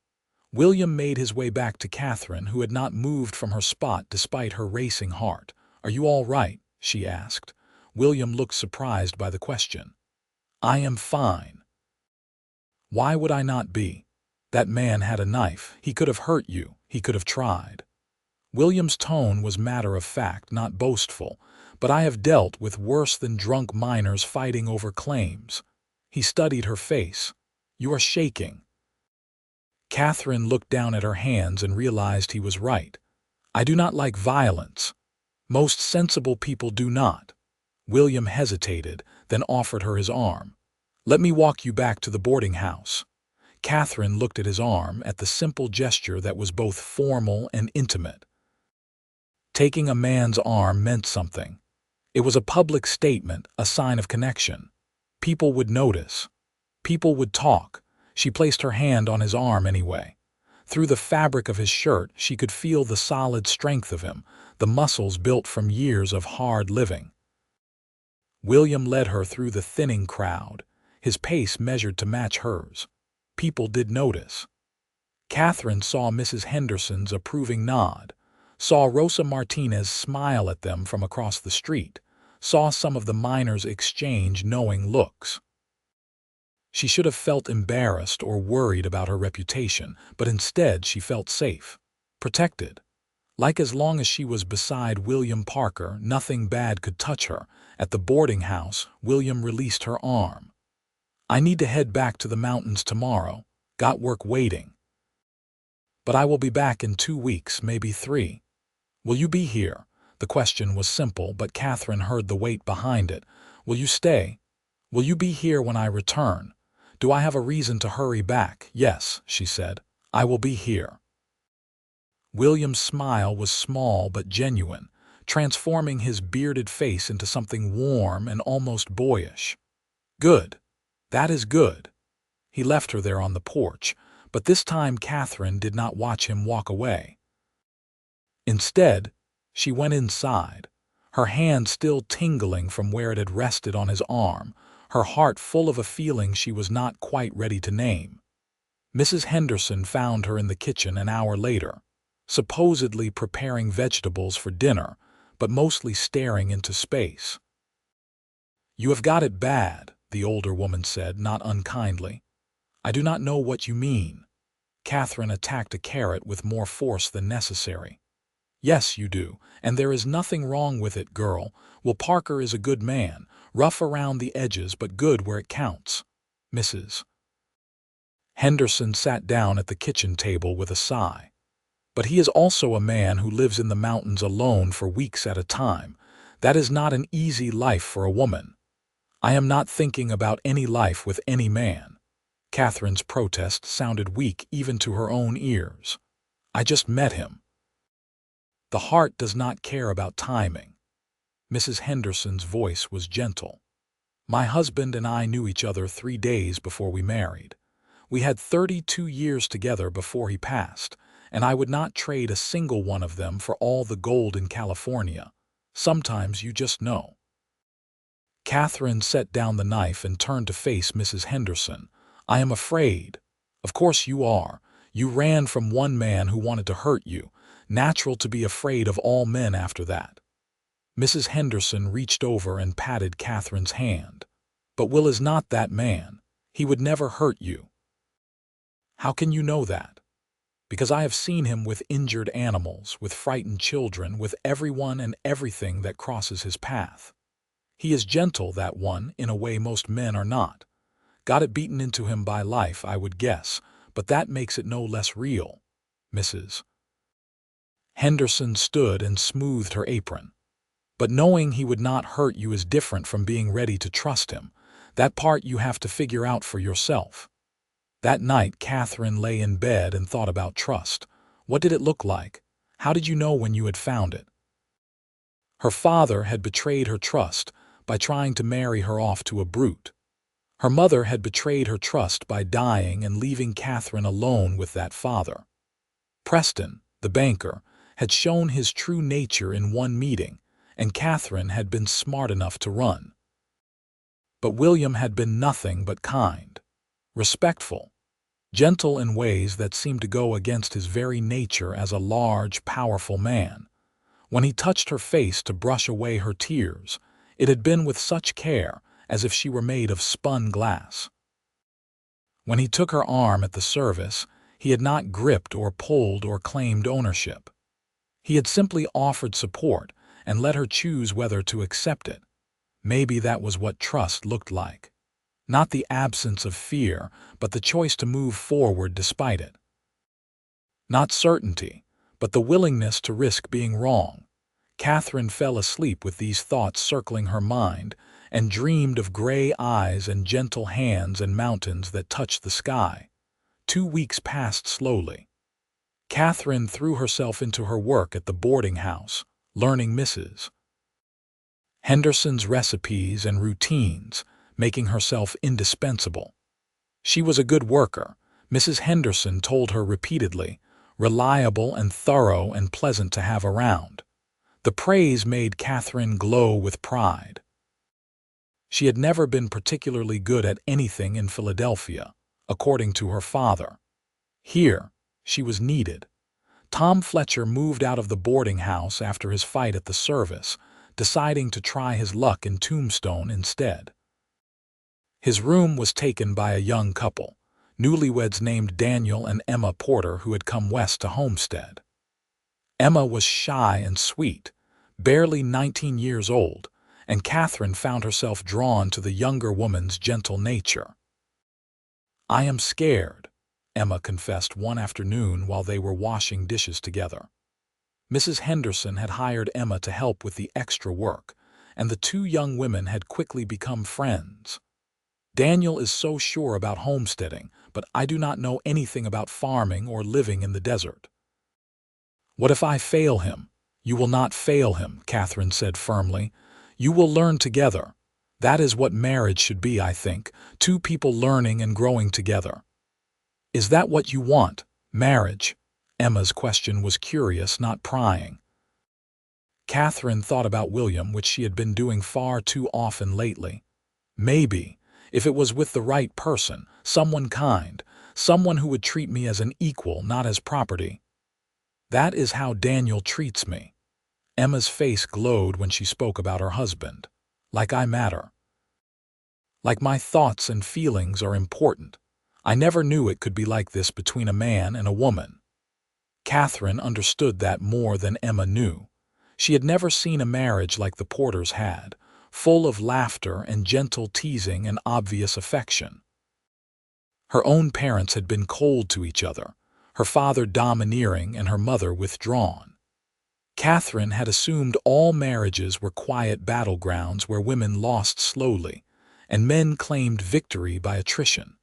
S1: William made his way back to Katherine, who had not moved from her spot despite her racing heart. "Are you all right?" she asked. William looked surprised by the question. "I am fine." "Why would I not be? That man had a knife. He could have hurt you. He could have tried." William's tone was matter-of-fact, not boastful, but I have dealt with worse than drunk miners fighting over claims. He studied her face. "You are shaking." Katherine looked down at her hands and realized he was right. "I do not like violence. Most sensible people do not." William hesitated, then offered her his arm. "Let me walk you back to the boarding house." Katherine looked at his arm, at the simple gesture that was both formal and intimate. Taking a man's arm meant something. It was a public statement, a sign of connection. People would notice. People would talk. She placed her hand on his arm anyway. Through the fabric of his shirt, she could feel the solid strength of him, the muscles built from years of hard living. William led her through the thinning crowd, his pace measured to match hers. People did notice. Katherine saw Mrs. Henderson's approving nod, saw Rosa Martinez smile at them from across the street, saw some of the miners exchange knowing looks. She should have felt embarrassed or worried about her reputation, but instead she felt safe, protected. Like as long as she was beside William Parker, nothing bad could touch her. At the boarding house, William released her arm. "I need to head back to the mountains tomorrow. Got work waiting. But I will be back in 2 weeks, maybe 3. Will you be here?" The question was simple, but Katherine heard the weight behind it. "Will you stay? Will you be here when I return? Do I have a reason to hurry back?" "Yes," she said. "I will be here." William's smile was small but genuine, transforming his bearded face into something warm and almost boyish. "Good. That is good." He left her there on the porch, but this time Katherine did not watch him walk away. Instead, she went inside, her hand still tingling from where it had rested on his arm, her heart full of a feeling she was not quite ready to name. Mrs. Henderson found her in the kitchen an hour later, supposedly preparing vegetables for dinner, but mostly staring into space. "You have got it bad," the older woman said, not unkindly. "I do not know what you mean." Katherine attacked a carrot with more force than necessary. "Yes, you do, and there is nothing wrong with it, girl. Will Parker is a good man, rough around the edges but good where it counts." Mrs. Henderson sat down at the kitchen table with a sigh. "But he is also a man who lives in the mountains alone for weeks at a time. That is not an easy life for a woman." "I am not thinking about any life with any man." Katherine's protest sounded weak even to her own ears. "I just met him." "The heart does not care about timing." Mrs. Henderson's voice was gentle. "My husband and I knew each other 3 days before we married. We had 32 years together before he passed, and I would not trade a single one of them for all the gold in California. Sometimes you just know." Katherine set down the knife and turned to face Mrs. Henderson. "I am afraid." "Of course you are. You ran from one man who wanted to hurt you. Natural to be afraid of all men after that." Mrs. Henderson reached over and patted Katherine's hand. "But Will is not that man. He would never hurt you." "How can you know that?" "Because I have seen him with injured animals, with frightened children, with everyone and everything that crosses his path. He is gentle, that one, in a way most men are not. Got it beaten into him by life, I would guess, but that makes it no less real." Mrs. Henderson stood and smoothed her apron. "But knowing he would not hurt you is different from being ready to trust him. That part you have to figure out for yourself." That night, Katherine lay in bed and thought about trust. What did it look like? How did you know when you had found it? Her father had betrayed her trust by trying to marry her off to a brute. Her mother had betrayed her trust by dying and leaving Katherine alone with that father. Preston, the banker, had shown his true nature in one meeting, and Katherine had been smart enough to run. But William had been nothing but kind, respectful, gentle in ways that seemed to go against his very nature as a large, powerful man. When he touched her face to brush away her tears, it had been with such care as if she were made of spun glass. When he took her arm at the service, he had not gripped or pulled or claimed ownership. He had simply offered support and let her choose whether to accept it. Maybe that was what trust looked like. Not the absence of fear, but the choice to move forward despite it. Not certainty, but the willingness to risk being wrong. Katherine fell asleep with these thoughts circling her mind and dreamed of gray eyes and gentle hands and mountains that touched the sky. 2 weeks passed slowly. Katherine threw herself into her work at the boarding house, learning Mrs. Henderson's recipes and routines, making herself indispensable. She was a good worker, Mrs. Henderson told her repeatedly, reliable and thorough and pleasant to have around. The praise made Katherine glow with pride. She had never been particularly good at anything in Philadelphia, according to her father. Here, she was needed. Tom Fletcher moved out of the boarding house after his fight at the service, deciding to try his luck in Tombstone instead. His room was taken by a young couple, newlyweds named Daniel and Emma Porter, who had come west to homestead. Emma was shy and sweet, barely 19 years old, and Katherine found herself drawn to the younger woman's gentle nature. "I am scared," Emma confessed one afternoon while they were washing dishes together. Mrs. Henderson had hired Emma to help with the extra work, and the two young women had quickly become friends. "Daniel is so sure about homesteading, but I do not know anything about farming or living in the desert." "What if I fail him?" "You will not fail him," Katherine said firmly. "You will learn together. That is what marriage should be, I think, two people learning and growing together." "Is that what you want, marriage?" Emma's question was curious, not prying. Katherine thought about William, which she had been doing far too often lately. Maybe, if it was with the right person, someone kind, someone who would treat me as an equal, not as property. "That is how Daniel treats me." Emma's face glowed when she spoke about her husband. "Like I matter. Like my thoughts and feelings are important. I never knew it could be like this between a man and a woman." Katherine understood that more than Emma knew. She had never seen a marriage like the Porters had, full of laughter and gentle teasing and obvious affection. Her own parents had been cold to each other, her father domineering and her mother withdrawn. Katherine had assumed all marriages were quiet battlegrounds where women lost slowly, and men claimed victory by attrition.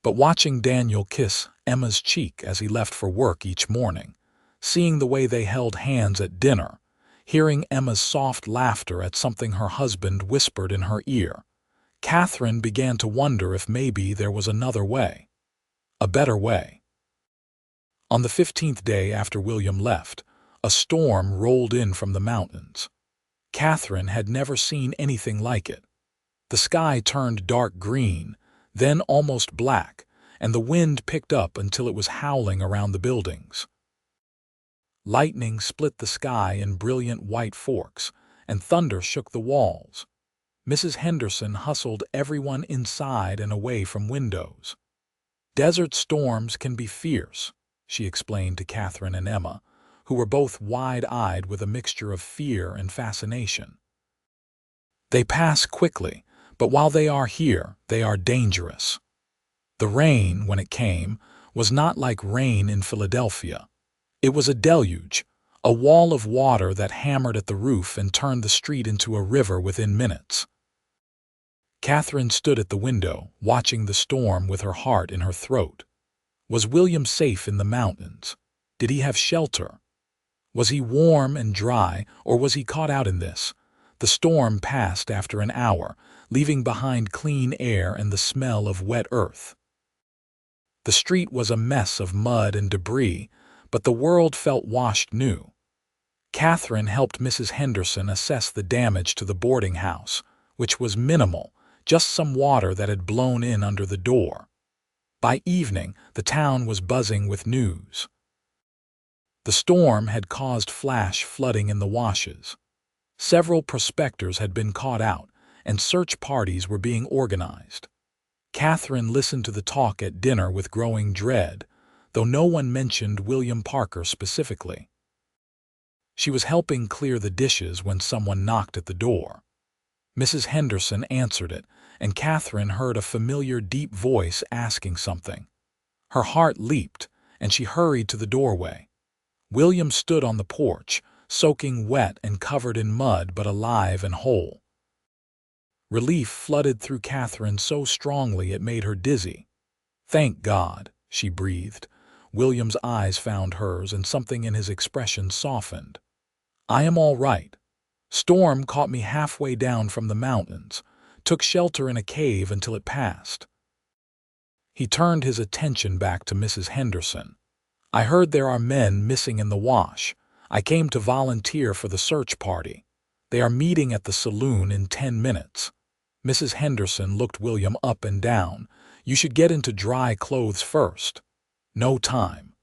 S1: But watching Daniel kiss Emma's cheek as he left for work each morning, seeing the way they held hands at dinner, hearing Emma's soft laughter at something her husband whispered in her ear, Katherine began to wonder if maybe there was another way. A better way. On the 15th day after William left, a storm rolled in from the mountains. Katherine had never seen anything like it. The sky turned dark green, then almost black, and the wind picked up until it was howling around the buildings. Lightning split the sky in brilliant white forks, and thunder shook the walls. Mrs. Henderson hustled everyone inside and away from windows. "Desert storms can be fierce," she explained to Katherine and Emma, who were both wide-eyed with a mixture of fear and fascination. "They pass quickly, but while they are here, they are dangerous." The rain, when it came, was not like rain in Philadelphia. It was a deluge, a wall of water that hammered at the roof and turned the street into a river within minutes. Katherine stood at the window, watching the storm with her heart in her throat. Was William safe in the mountains? Did he have shelter? Was he warm and dry, or was he caught out in this? The storm passed after an hour, leaving behind clean air and the smell of wet earth. The street was a mess of mud and debris, but the world felt washed new. Katherine helped Mrs. Henderson assess the damage to the boarding house, which was minimal, just some water that had blown in under the door. By evening, the town was buzzing with news. The storm had caused flash flooding in the washes. Several prospectors had been caught out, and search parties were being organized. Katherine listened to the talk at dinner with growing dread, though no one mentioned William Parker specifically. She was helping clear the dishes when someone knocked at the door. Mrs. Henderson answered it, and Katherine heard a familiar deep voice asking something. Her heart leaped, and she hurried to the doorway. William stood on the porch, soaking wet and covered in mud but alive and whole. Relief flooded through Katherine so strongly it made her dizzy. "Thank God," she breathed. William's eyes found hers, and something in his expression softened. "I am all right. Storm caught me halfway down from the mountains, took shelter in a cave until it passed." He turned his attention back to Mrs. Henderson. "I heard there are men missing in the wash. I came to volunteer for the search party. They are meeting at the saloon in 10 minutes. Mrs. Henderson looked William up and down. "You should get into dry clothes first." "No time."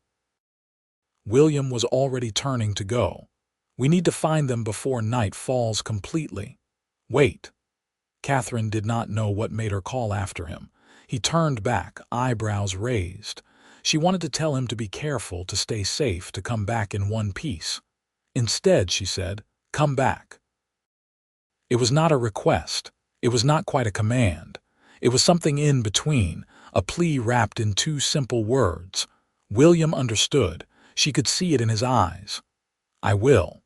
S1: William was already turning to go. "We need to find them before night falls completely." "Wait." Katherine did not know what made her call after him. He turned back, eyebrows raised. She wanted to tell him to be careful, to stay safe, to come back in one piece. Instead, she said, "Come back." It was not a request. It was not quite a command. It was something in between, a plea wrapped in two simple words. William understood. She could see it in his eyes. "I will."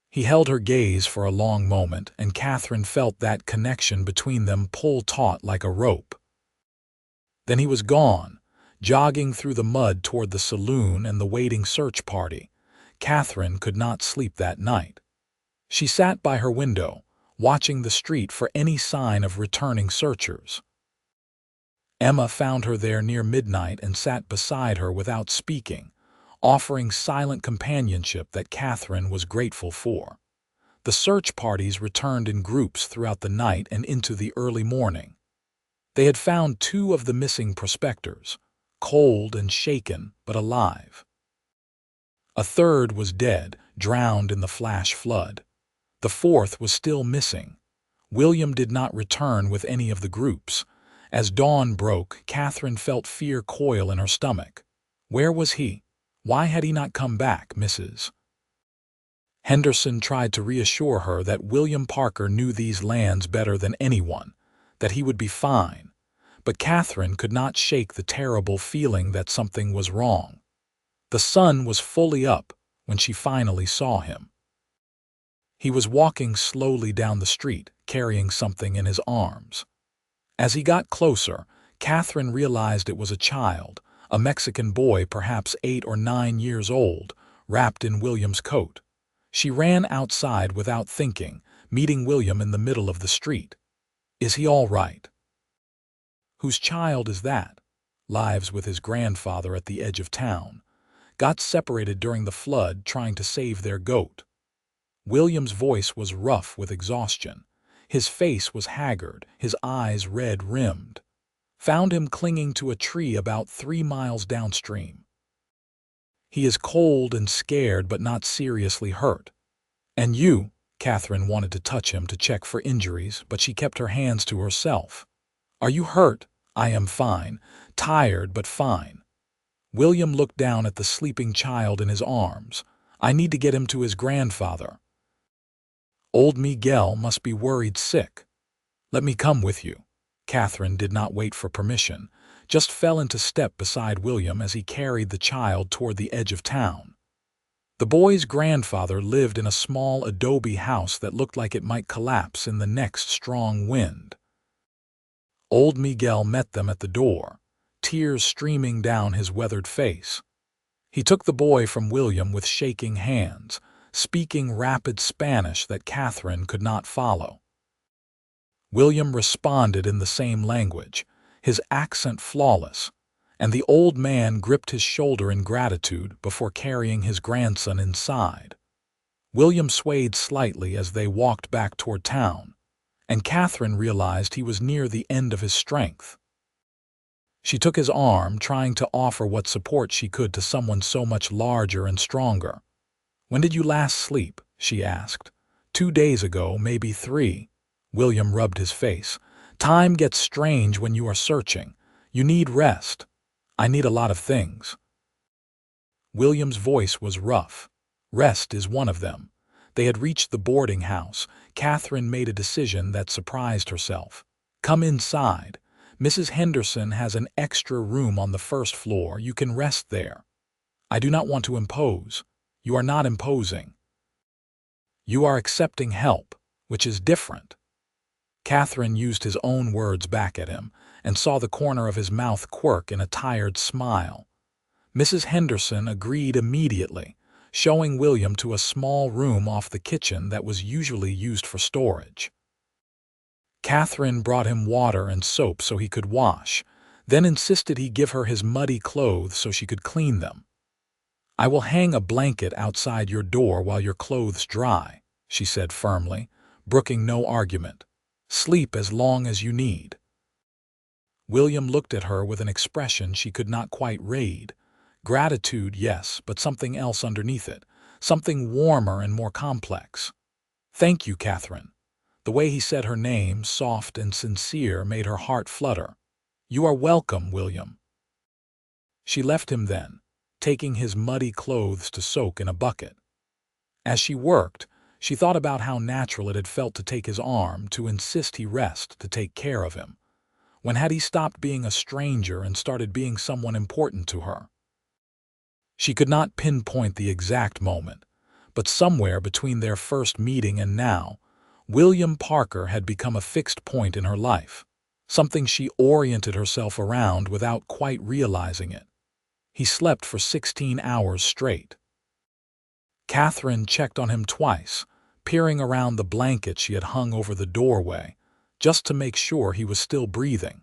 S1: He held her gaze for a long moment, and Katherine felt that connection between them pull taut like a rope. Then he was gone, jogging through the mud toward the saloon and the waiting search party. Katherine could not sleep that night. She sat by her window, watching the street for any sign of returning searchers. Emma found her there near midnight and sat beside her without speaking, offering silent companionship that Katherine was grateful for. The search parties returned in groups throughout the night and into the early morning. They had found two of the missing prospectors, cold and shaken but alive. A third was dead, drowned in the flash flood. The fourth was still missing. William did not return with any of the groups. As dawn broke, Katherine felt fear coil in her stomach. Where was he? Why had he not come back, Mrs. Henderson tried to reassure her that William Parker knew these lands better than anyone, that he would be fine. But Katherine could not shake the terrible feeling that something was wrong. The sun was fully up when she finally saw him. He was walking slowly down the street, carrying something in his arms. As he got closer, Katherine realized it was a child, a Mexican boy perhaps 8 or 9 years old, wrapped in William's coat. She ran outside without thinking, meeting William in the middle of the street. "Is he all right?" "Whose child is that?" "Lives with his grandfather at the edge of town. Got separated during the flood trying to save their goat." William's voice was rough with exhaustion. His face was haggard, his eyes red-rimmed. "Found him clinging to a tree about 3 miles downstream. He is cold and scared but not seriously hurt." "And you?" Katherine wanted to touch him to check for injuries, but she kept her hands to herself. "Are you hurt?" "I am fine. Tired, but fine." William looked down at the sleeping child in his arms. "I need to get him to his grandfather." "Old Miguel must be worried sick." "Let me come with you." Katherine did not wait for permission, just fell into step beside William as he carried the child toward the edge of town. The boy's grandfather lived in a small adobe house that looked like it might collapse in the next strong wind. Old Miguel met them at the door, tears streaming down his weathered face. He took the boy from William with shaking hands, speaking rapid Spanish that Katherine could not follow. William responded in the same language, his accent flawless, and the old man gripped his shoulder in gratitude before carrying his grandson inside. William swayed slightly as they walked back toward town, and Katherine realized he was near the end of his strength. She took his arm, trying to offer what support she could to someone so much larger and stronger. "When did you last sleep?" she asked. 2 days ago, maybe 3. William rubbed his face. "Time gets strange when you are searching. You need rest." "I need a lot of things." William's voice was rough. Rest is one of them. They had reached the boarding house. Katherine made a decision that surprised herself. "Come inside. Mrs. Henderson has an extra room on the first floor. You can rest there." "I do not want to impose." "You are not imposing. You are accepting help, which is different." Katherine used his own words back at him and saw the corner of his mouth quirk in a tired smile. Mrs. Henderson agreed immediately, showing William to a small room off the kitchen that was usually used for storage. Katherine brought him water and soap so he could wash, then insisted he give her his muddy clothes so she could clean them. "I will hang a blanket outside your door while your clothes dry," she said firmly, brooking no argument. Sleep as long as you need." William looked at her with an expression she could not quite read. Gratitude, yes, but something else underneath it. Something warmer and more complex. "Thank you, Katherine." The way he said her name, soft and sincere, made her heart flutter. "You are welcome, William." She left him then, taking his muddy clothes to soak in a bucket. As she worked, she thought about how natural it had felt to take his arm, to insist he rest, to take care of him. When had he stopped being a stranger and started being someone important to her? She could not pinpoint the exact moment, but somewhere between their first meeting and now, William Parker had become a fixed point in her life, something she oriented herself around without quite realizing it. He slept for 16 hours straight. Katherine checked on him twice, peering around the blanket she had hung over the doorway, just to make sure he was still breathing.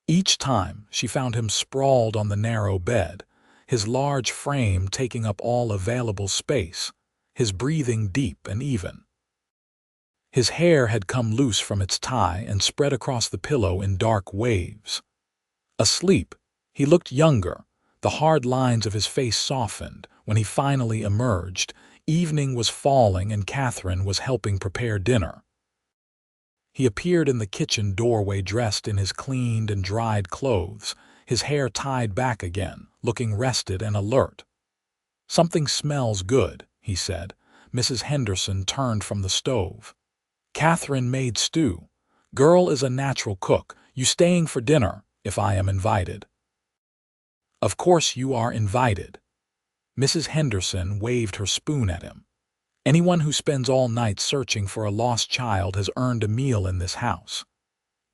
S1: Each time, she found him sprawled on the narrow bed, his large frame taking up all available space, his breathing deep and even. His hair had come loose from its tie and spread across the pillow in dark waves. Asleep, he looked younger, the hard lines of his face softened. When he finally emerged, evening was falling and Katherine was helping prepare dinner. He appeared in the kitchen doorway dressed in his cleaned and dried clothes, his hair tied back again, looking rested and alert. "Something smells good," he said. Mrs. Henderson turned from the stove. "Katherine made stew. Girl is a natural cook. You staying for dinner, if I am invited?" "Of course you are invited." Mrs. Henderson waved her spoon at him. "Anyone who spends all night searching for a lost child has earned a meal in this house."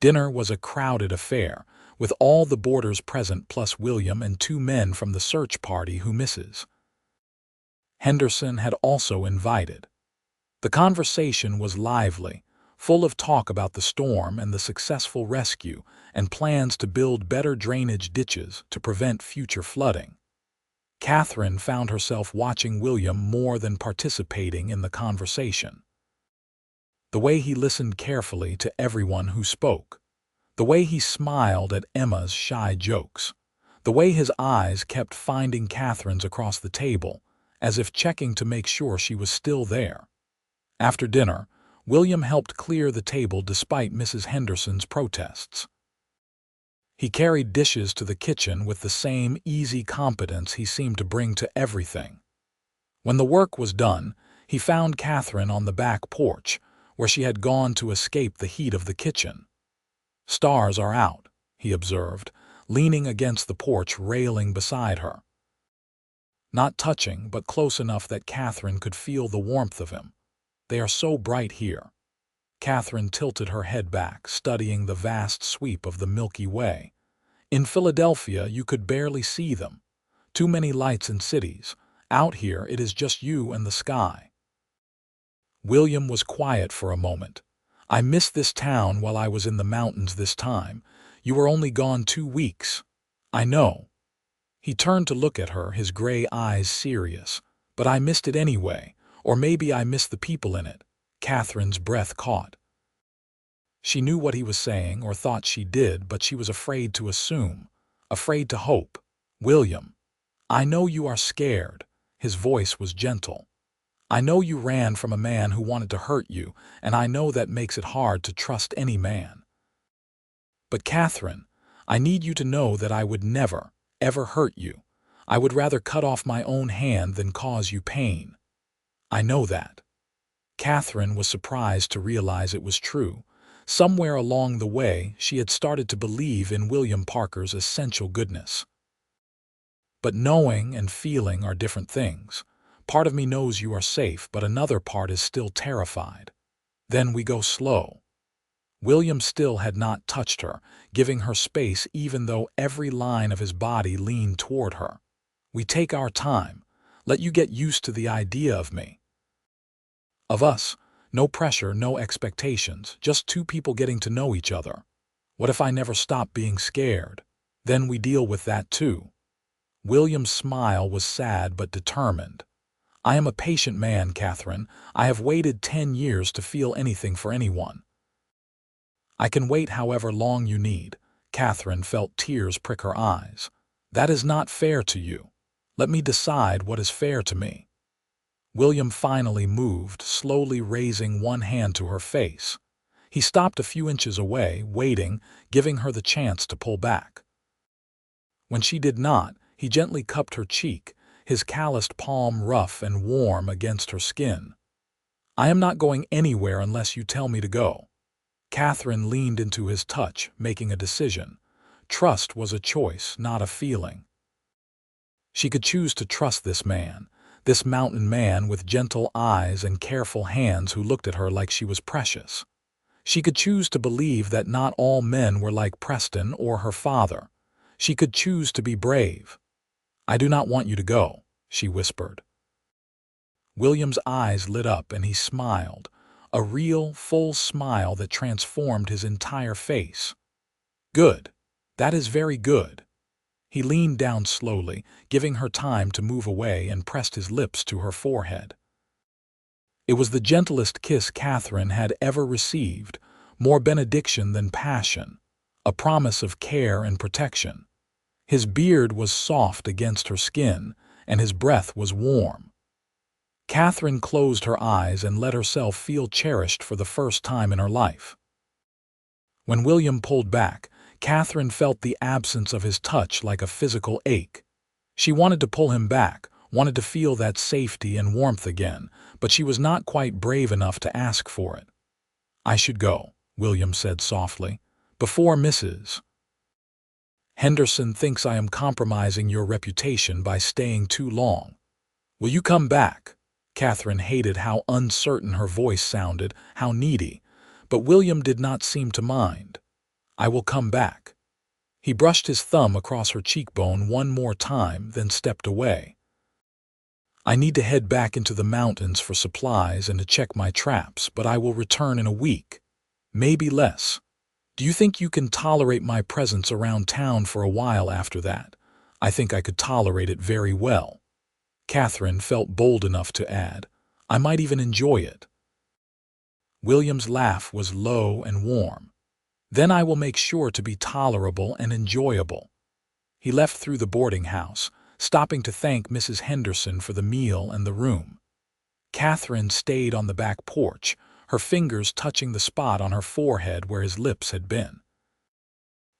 S1: Dinner was a crowded affair, with all the boarders present plus William and 2 men from the search party who Mrs. Henderson had also invited. The conversation was lively, full of talk about the storm and the successful rescue and plans to build better drainage ditches to prevent future flooding. Katherine found herself watching William more than participating in the conversation. The way he listened carefully to everyone who spoke, the way he smiled at Emma's shy jokes, the way his eyes kept finding Katherine's across the table, as if checking to make sure she was still there. After dinner, William helped clear the table despite Mrs. Henderson's protests. He carried dishes to the kitchen with the same easy competence he seemed to bring to everything. When the work was done, he found Katherine on the back porch, where she had gone to escape the heat of the kitchen. "Stars are out," he observed, leaning against the porch railing beside her. Not touching, but close enough that Katherine could feel the warmth of him. "They are so bright here." Katherine tilted her head back, studying the vast sweep of the Milky Way. "In Philadelphia, you could barely see them. Too many lights in cities. Out here, it is just you and the sky." William was quiet for a moment. "I missed this town while I was in the mountains this time. You were only gone 2 weeks." "I know." He turned to look at her, his gray eyes serious. "But I missed it anyway. Or maybe I missed the people in it." Katherine's breath caught. She knew what he was saying, or thought she did, but she was afraid to assume, afraid to hope. "William, I know you are scared." His voice was gentle. "I know you ran from a man who wanted to hurt you, and I know that makes it hard to trust any man. But Katherine, I need you to know that I would never, ever hurt you. I would rather cut off my own hand than cause you pain. I know that." Katherine was surprised to realize it was true. Somewhere along the way, she had started to believe in William Parker's essential goodness. But knowing and feeling are different things. Part of me knows you are safe, but another part is still terrified. Then we go slow. William still had not touched her, giving her space even though every line of his body leaned toward her. "We take our time. Let you get used to the idea of me. Of us. No pressure, no expectations, just 2 people getting to know each other. What if I never stop being scared? Then we deal with that too." William's smile was sad but determined. "I am a patient man, Katherine. I have waited 10 years to feel anything for anyone." I can wait however long you need. Katherine felt tears prick her eyes. That is not fair to you. Let me decide what is fair to me. William finally moved, slowly raising one hand to her face. He stopped a few inches away, waiting, giving her the chance to pull back. When she did not, he gently cupped her cheek, his calloused palm rough and warm against her skin. I am not going anywhere unless you tell me to go. Katherine leaned into his touch, making a decision. Trust was a choice, not a feeling. She could choose to trust this man, this mountain man with gentle eyes and careful hands who looked at her like she was precious. She could choose to believe that not all men were like Preston or her father. She could choose to be brave. I do not want you to go, she whispered. William's eyes lit up and he smiled, a real, full smile that transformed his entire face. Good. That is very good. He leaned down slowly, giving her time to move away, and pressed his lips to her forehead. It was the gentlest kiss Katherine had ever received, more benediction than passion, a promise of care and protection. His beard was soft against her skin, and his breath was warm. Katherine closed her eyes and let herself feel cherished for the first time in her life. When William pulled back, Katherine felt the absence of his touch like a physical ache. She wanted to pull him back, wanted to feel that safety and warmth again, but she was not quite brave enough to ask for it. I should go, William said softly, before Mrs. Henderson thinks I am compromising your reputation by staying too long. Will you come back? Katherine hated how uncertain her voice sounded, how needy, but William did not seem to mind. I will come back. He brushed his thumb across her cheekbone one more time, then stepped away. I need to head back into the mountains for supplies and to check my traps, but I will return in a week, maybe less. Do you think you can tolerate my presence around town for a while after that? I think I could tolerate it very well. Katherine felt bold enough to add, I might even enjoy it. William's laugh was low and warm. Then I will make sure to be tolerable and enjoyable. He left through the boarding house, stopping to thank Mrs. Henderson for the meal and the room. Katherine stayed on the back porch, her fingers touching the spot on her forehead where his lips had been.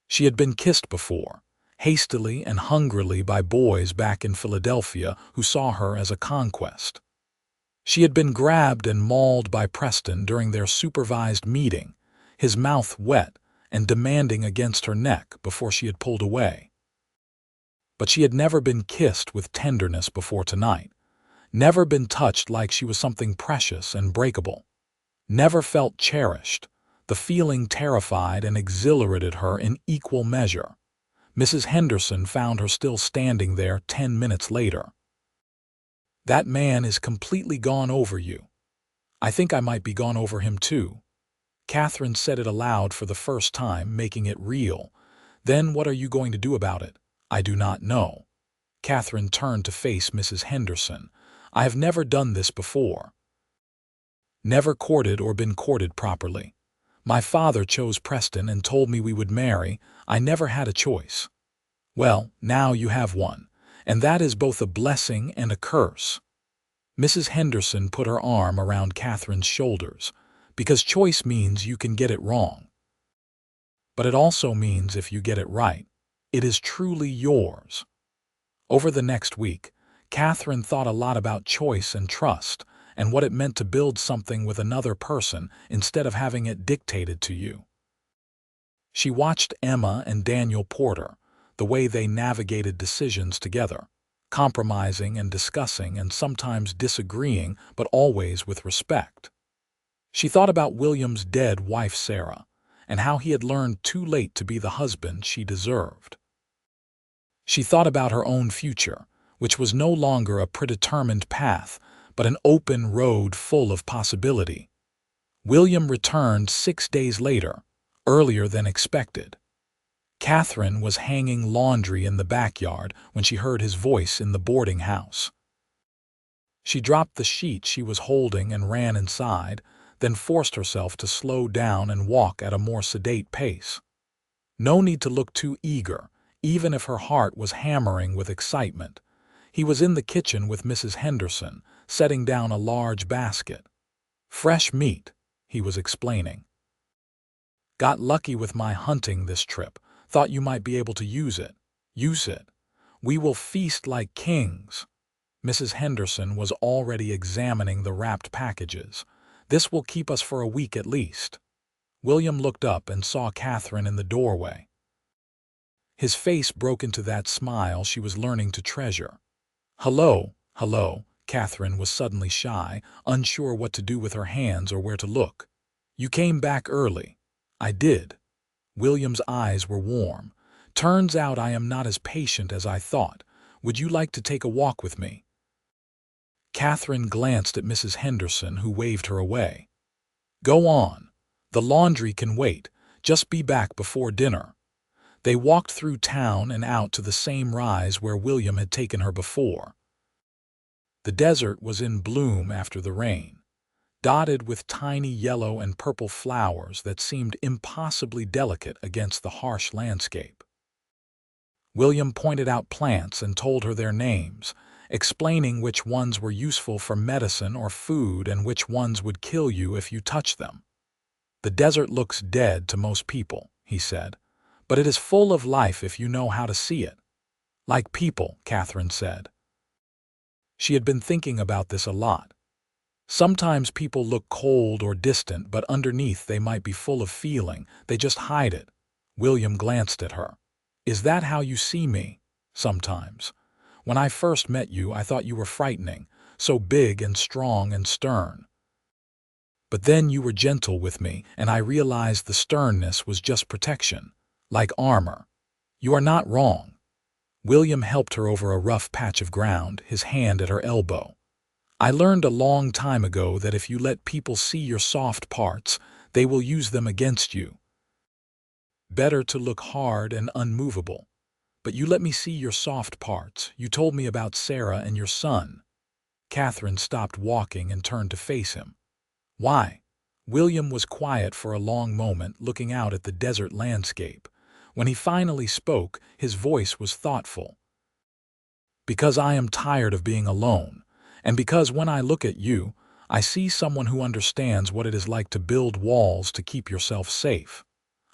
S1: She had been kissed before, hastily and hungrily by boys back in Philadelphia who saw her as a conquest. She had been grabbed and mauled by Preston during their supervised meeting, his mouth wet and demanding against her neck before she had pulled away. But she had never been kissed with tenderness before tonight, never been touched like she was something precious and breakable, never felt cherished. The feeling terrified and exhilarated her in equal measure. Mrs. Henderson found her still standing there 10 minutes later. That man is completely gone over you. I think I might be gone over him too. Katherine said it aloud for the first time, making it real. Then what are you going to do about it? I do not know. Katherine turned to face Mrs. Henderson. I have never done this before. Never courted or been courted properly. My father chose Preston and told me we would marry. I never had a choice. Well, now you have one, and that is both a blessing and a curse. Mrs. Henderson put her arm around Katherine's shoulders, because choice means you can get it wrong. But it also means if you get it right, it is truly yours. Over the next week, Katherine thought a lot about choice and trust, and what it meant to build something with another person instead of having it dictated to you. She watched Emma and Daniel Porter, the way they navigated decisions together, compromising and discussing and sometimes disagreeing, but always with respect. She thought about William's dead wife Sarah, and how he had learned too late to be the husband she deserved. She thought about her own future, which was no longer a predetermined path, but an open road full of possibility. William returned 6 days later, earlier than expected. Katherine was hanging laundry in the backyard when she heard his voice in the boarding house. She dropped the sheet she was holding and ran inside, then forced herself to slow down and walk at a more sedate pace. No need to look too eager, even if her heart was hammering with excitement. He was in the kitchen with Mrs. Henderson, setting down a large basket. "Fresh meat," he was explaining. "Got lucky with my hunting this trip. Thought you might be able to use it. Use it. We will feast like kings." Mrs. Henderson was already examining the wrapped packages. "This will keep us for a week at least." William looked up and saw Katherine in the doorway. His face broke into that smile she was learning to treasure. "Hello, hello." Katherine was suddenly shy, unsure what to do with her hands or where to look. "You came back early." "I did." William's eyes were warm. "Turns out I am not as patient as I thought. Would you like to take a walk with me?" Katherine glanced at Mrs. Henderson, who waved her away. "Go on. The laundry can wait. Just be back before dinner." They walked through town and out to the same rise where William had taken her before. The desert was in bloom after the rain, dotted with tiny yellow and purple flowers that seemed impossibly delicate against the harsh landscape. William pointed out plants and told her their names, explaining which ones were useful for medicine or food and which ones would kill you if you touched them. "The desert looks dead to most people," he said, "but it is full of life if you know how to see it." "Like people," Katherine said. She had been thinking about this a lot. Sometimes people look cold or distant, but underneath they might be full of feeling. They just hide it. William glanced at her. "Is that how you see me?" "Sometimes. When I first met you, I thought you were frightening, so big and strong and stern. But then you were gentle with me, and I realized the sternness was just protection, like armor. You are not wrong." William helped her over a rough patch of ground, his hand at her elbow. "I learned a long time ago that if you let people see your soft parts, they will use them against you. Better to look hard and unmovable. But you let me see your soft parts. You told me about Sarah and your son." Katherine stopped walking and turned to face him. "Why?" William was quiet for a long moment, looking out at the desert landscape. When he finally spoke, his voice was thoughtful. "Because I am tired of being alone, and because when I look at you, I see someone who understands what it is like to build walls to keep yourself safe.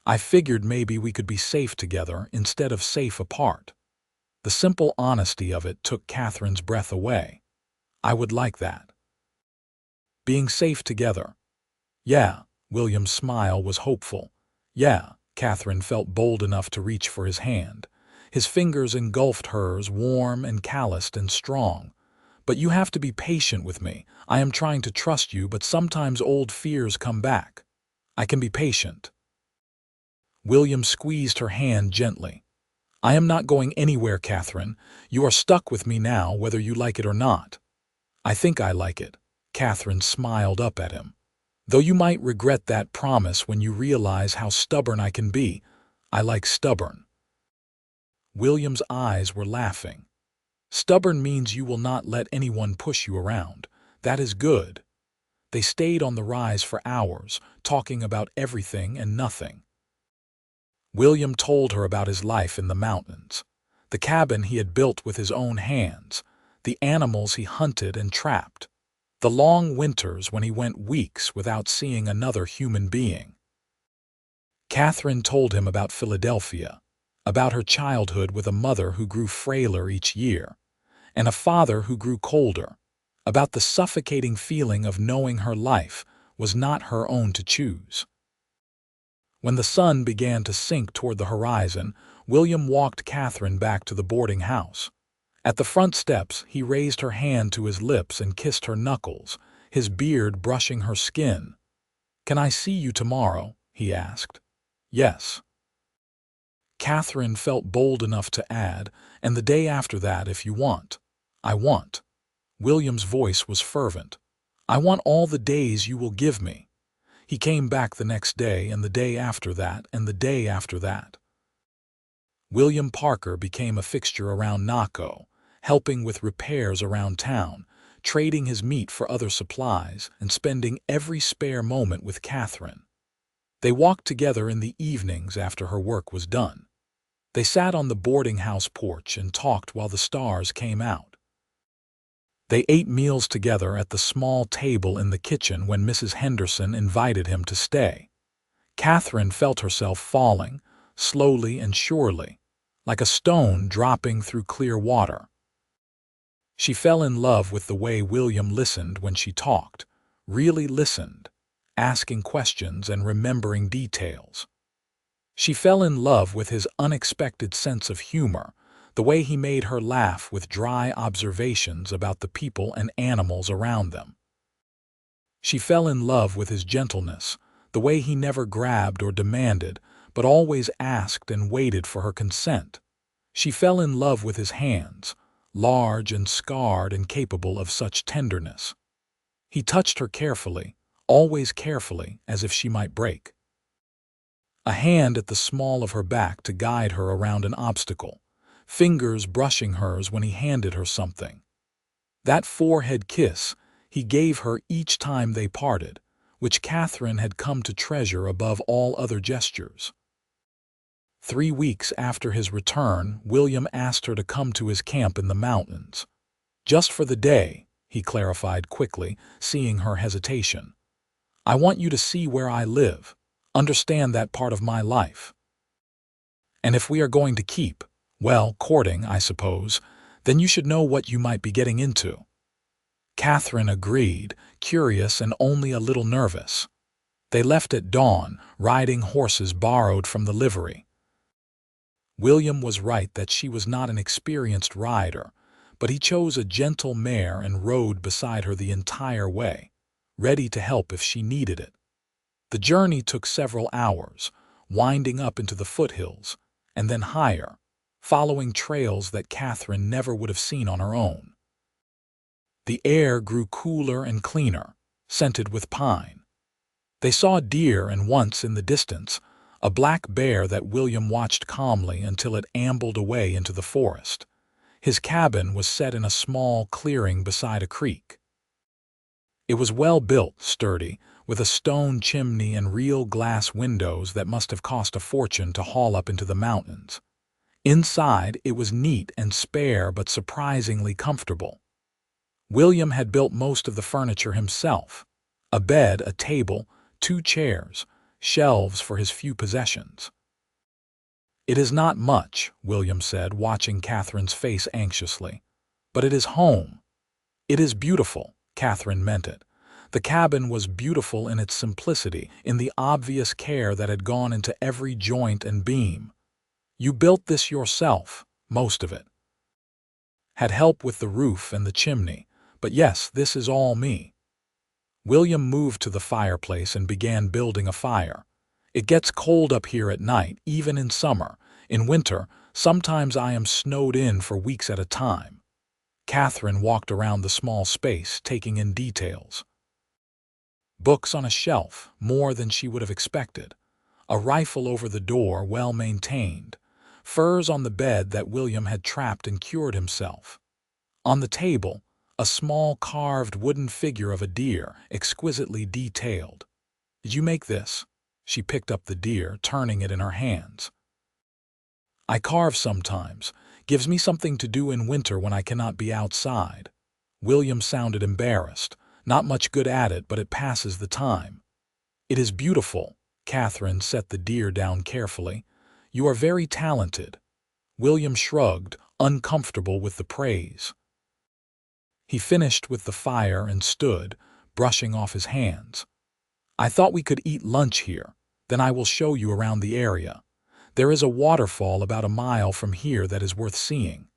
S1: I figured maybe we could be safe together instead of safe apart." The simple honesty of it took Katherine's breath away. "I would like that. Being safe together." "Yeah." William's smile was hopeful. "Yeah." Katherine felt bold enough to reach for his hand. His fingers engulfed hers, warm and calloused and strong. "But you have to be patient with me. I am trying to trust you, but sometimes old fears come back." "I can be patient." William squeezed her hand gently. "I am not going anywhere, Katherine. You are stuck with me now, whether you like it or not." "I think I like it." Katherine smiled up at him. "Though you might regret that promise when you realize how stubborn I can be. I like stubborn." William's eyes were laughing. "Stubborn means you will not let anyone push you around. That is good." They stayed on the rise for hours, talking about everything and nothing. William told her about his life in the mountains, the cabin he had built with his own hands, the animals he hunted and trapped, the long winters when he went weeks without seeing another human being. Katherine told him about Philadelphia, about her childhood with a mother who grew frailer each year, and a father who grew colder, about the suffocating feeling of knowing her life was not her own to choose. When the sun began to sink toward the horizon, William walked Katherine back to the boarding house. At the front steps, he raised her hand to his lips and kissed her knuckles, his beard brushing her skin. "Can I see you tomorrow?" he asked. "Yes." Katherine felt bold enough to add, "And the day after that if you want." "I want." William's voice was fervent. "I want all the days you will give me." He came back the next day, and the day after that, and the day after that. William Parker became a fixture around Naco, helping with repairs around town, trading his meat for other supplies and spending every spare moment with Katherine. They walked together in the evenings after her work was done. They sat on the boarding house porch and talked while the stars came out. They ate meals together at the small table in the kitchen when Mrs. Henderson invited him to stay. Katherine felt herself falling, slowly and surely, like a stone dropping through clear water. She fell in love with the way William listened when she talked, really listened, asking questions and remembering details. She fell in love with his unexpected sense of humor, the way he made her laugh with dry observations about the people and animals around them. She fell in love with his gentleness, the way he never grabbed or demanded, but always asked and waited for her consent. She fell in love with his hands, large and scarred and capable of such tenderness. He touched her carefully, always carefully, as if she might break. A hand at the small of her back to guide her around an obstacle, fingers brushing hers when he handed her something. That forehead kiss he gave her each time they parted, which Katherine had come to treasure above all other gestures. 3 weeks after his return, William asked her to come to his camp in the mountains. Just for the day, he clarified quickly, seeing her hesitation. I want you to see where I live, understand that part of my life. And if we are going to keep, well, courting, I suppose, then you should know what you might be getting into. Katherine agreed, curious and only a little nervous. They left at dawn, riding horses borrowed from the livery. William was right that she was not an experienced rider, but he chose a gentle mare and rode beside her the entire way, ready to help if she needed it. The journey took several hours, winding up into the foothills, and then higher, following trails that Katherine never would have seen on her own. The air grew cooler and cleaner, scented with pine. They saw deer and once, in the distance, a black bear that William watched calmly until it ambled away into the forest. His cabin was set in a small clearing beside a creek. It was well built, sturdy, with a stone chimney and real glass windows that must have cost a fortune to haul up into the mountains. Inside, it was neat and spare but surprisingly comfortable. William had built most of the furniture himself: a bed, a table, 2 chairs, shelves for his few possessions. It is not much, William said, watching Katherine's face anxiously, but it is home. It is beautiful, Katherine meant it. The cabin was beautiful in its simplicity, in the obvious care that had gone into every joint and beam. You built this yourself, most of it. Had help with the roof and the chimney, but yes, this is all me. William moved to the fireplace and began building a fire. It gets cold up here at night, even in summer. In winter, sometimes I am snowed in for weeks at a time. Katherine walked around the small space, taking in details. Books on a shelf, more than she would have expected. A rifle over the door, well maintained. Furs on the bed that William had trapped and cured himself. On the table, a small carved wooden figure of a deer, exquisitely detailed. Did you make this? She picked up the deer, turning it in her hands. I carve sometimes. Gives me something to do in winter when I cannot be outside. William sounded embarrassed. Not much good at it, but it passes the time. It is beautiful. Katherine set the deer down carefully. You are very talented. William shrugged, uncomfortable with the praise. He finished with the fire and stood, brushing off his hands. I thought we could eat lunch here. Then I will show you around the area. There is a waterfall about a mile from here that is worth seeing.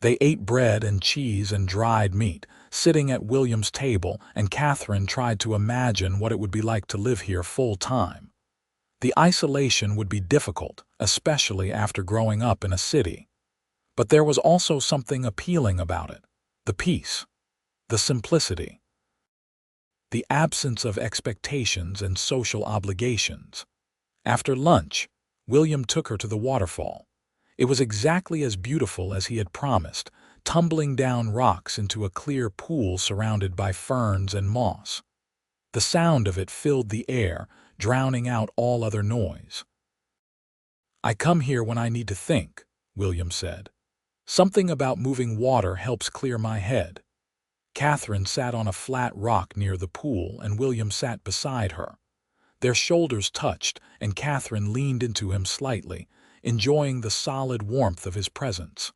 S1: They ate bread and cheese and dried meat, sitting at William's table, and Katherine tried to imagine what it would be like to live here full time. The isolation would be difficult, especially after growing up in a city. But there was also something appealing about it: the peace, the simplicity, the absence of expectations and social obligations. After lunch, William took her to the waterfall. It was exactly as beautiful as he had promised, tumbling down rocks into a clear pool surrounded by ferns and moss. The sound of it filled the air, drowning out all other noise. "I come here when I need to think," William said. "Something about moving water helps clear my head." Katherine sat on a flat rock near the pool, and William sat beside her. Their shoulders touched, and Katherine leaned into him slightly, enjoying the solid warmth of his presence.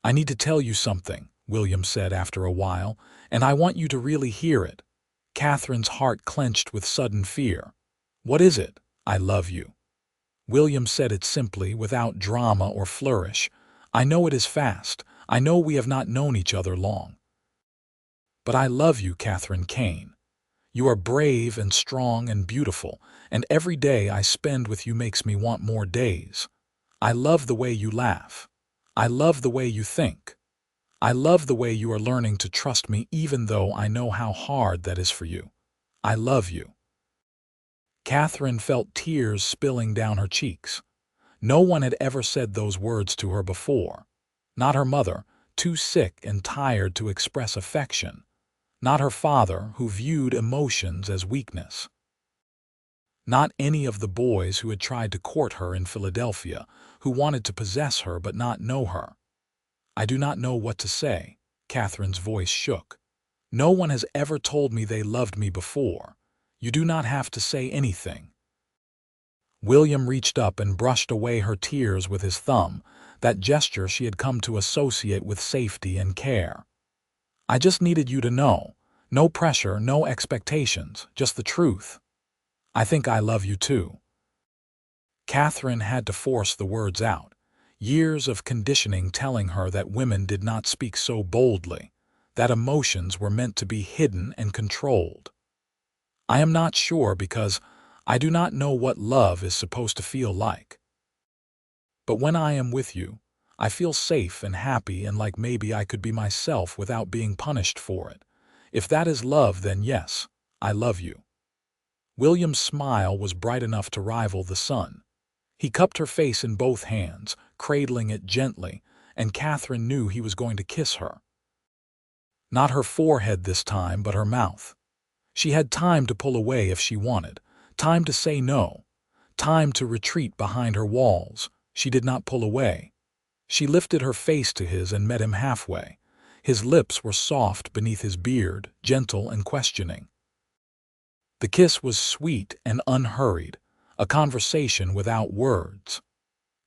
S1: "I need to tell you something," William said after a while, "and I want you to really hear it." Katherine's heart clenched with sudden fear. "What is it?" "I love you." William said it simply, without drama or flourish. "I know it is fast. I know we have not known each other long. But I love you, Katherine Kane. You are brave and strong and beautiful, and every day I spend with you makes me want more days. I love the way you laugh. I love the way you think. I love the way you are learning to trust me even though I know how hard that is for you. I love you." Katherine felt tears spilling down her cheeks. No one had ever said those words to her before. Not her mother, too sick and tired to express affection. Not her father, who viewed emotions as weakness. Not any of the boys who had tried to court her in Philadelphia, who wanted to possess her but not know her. "I do not know what to say." Katherine's voice shook. "No one has ever told me they loved me before. You do not have to say anything." William reached up and brushed away her tears with his thumb, that gesture she had come to associate with safety and care. "I just needed you to know. No pressure, no expectations, just the truth. I think I love you too." Katherine had to force the words out. Years of conditioning telling her that women did not speak so boldly, that emotions were meant to be hidden and controlled. "I am not sure because I do not know what love is supposed to feel like. But when I am with you, I feel safe and happy and like maybe I could be myself without being punished for it. If that is love, then yes, I love you." William's smile was bright enough to rival the sun. He cupped her face in both hands, cradling it gently, and Katherine knew he was going to kiss her. Not her forehead this time, but her mouth. She had time to pull away if she wanted, time to say no, time to retreat behind her walls. She did not pull away. She lifted her face to his and met him halfway. His lips were soft beneath his beard, gentle and questioning. The kiss was sweet and unhurried, a conversation without words.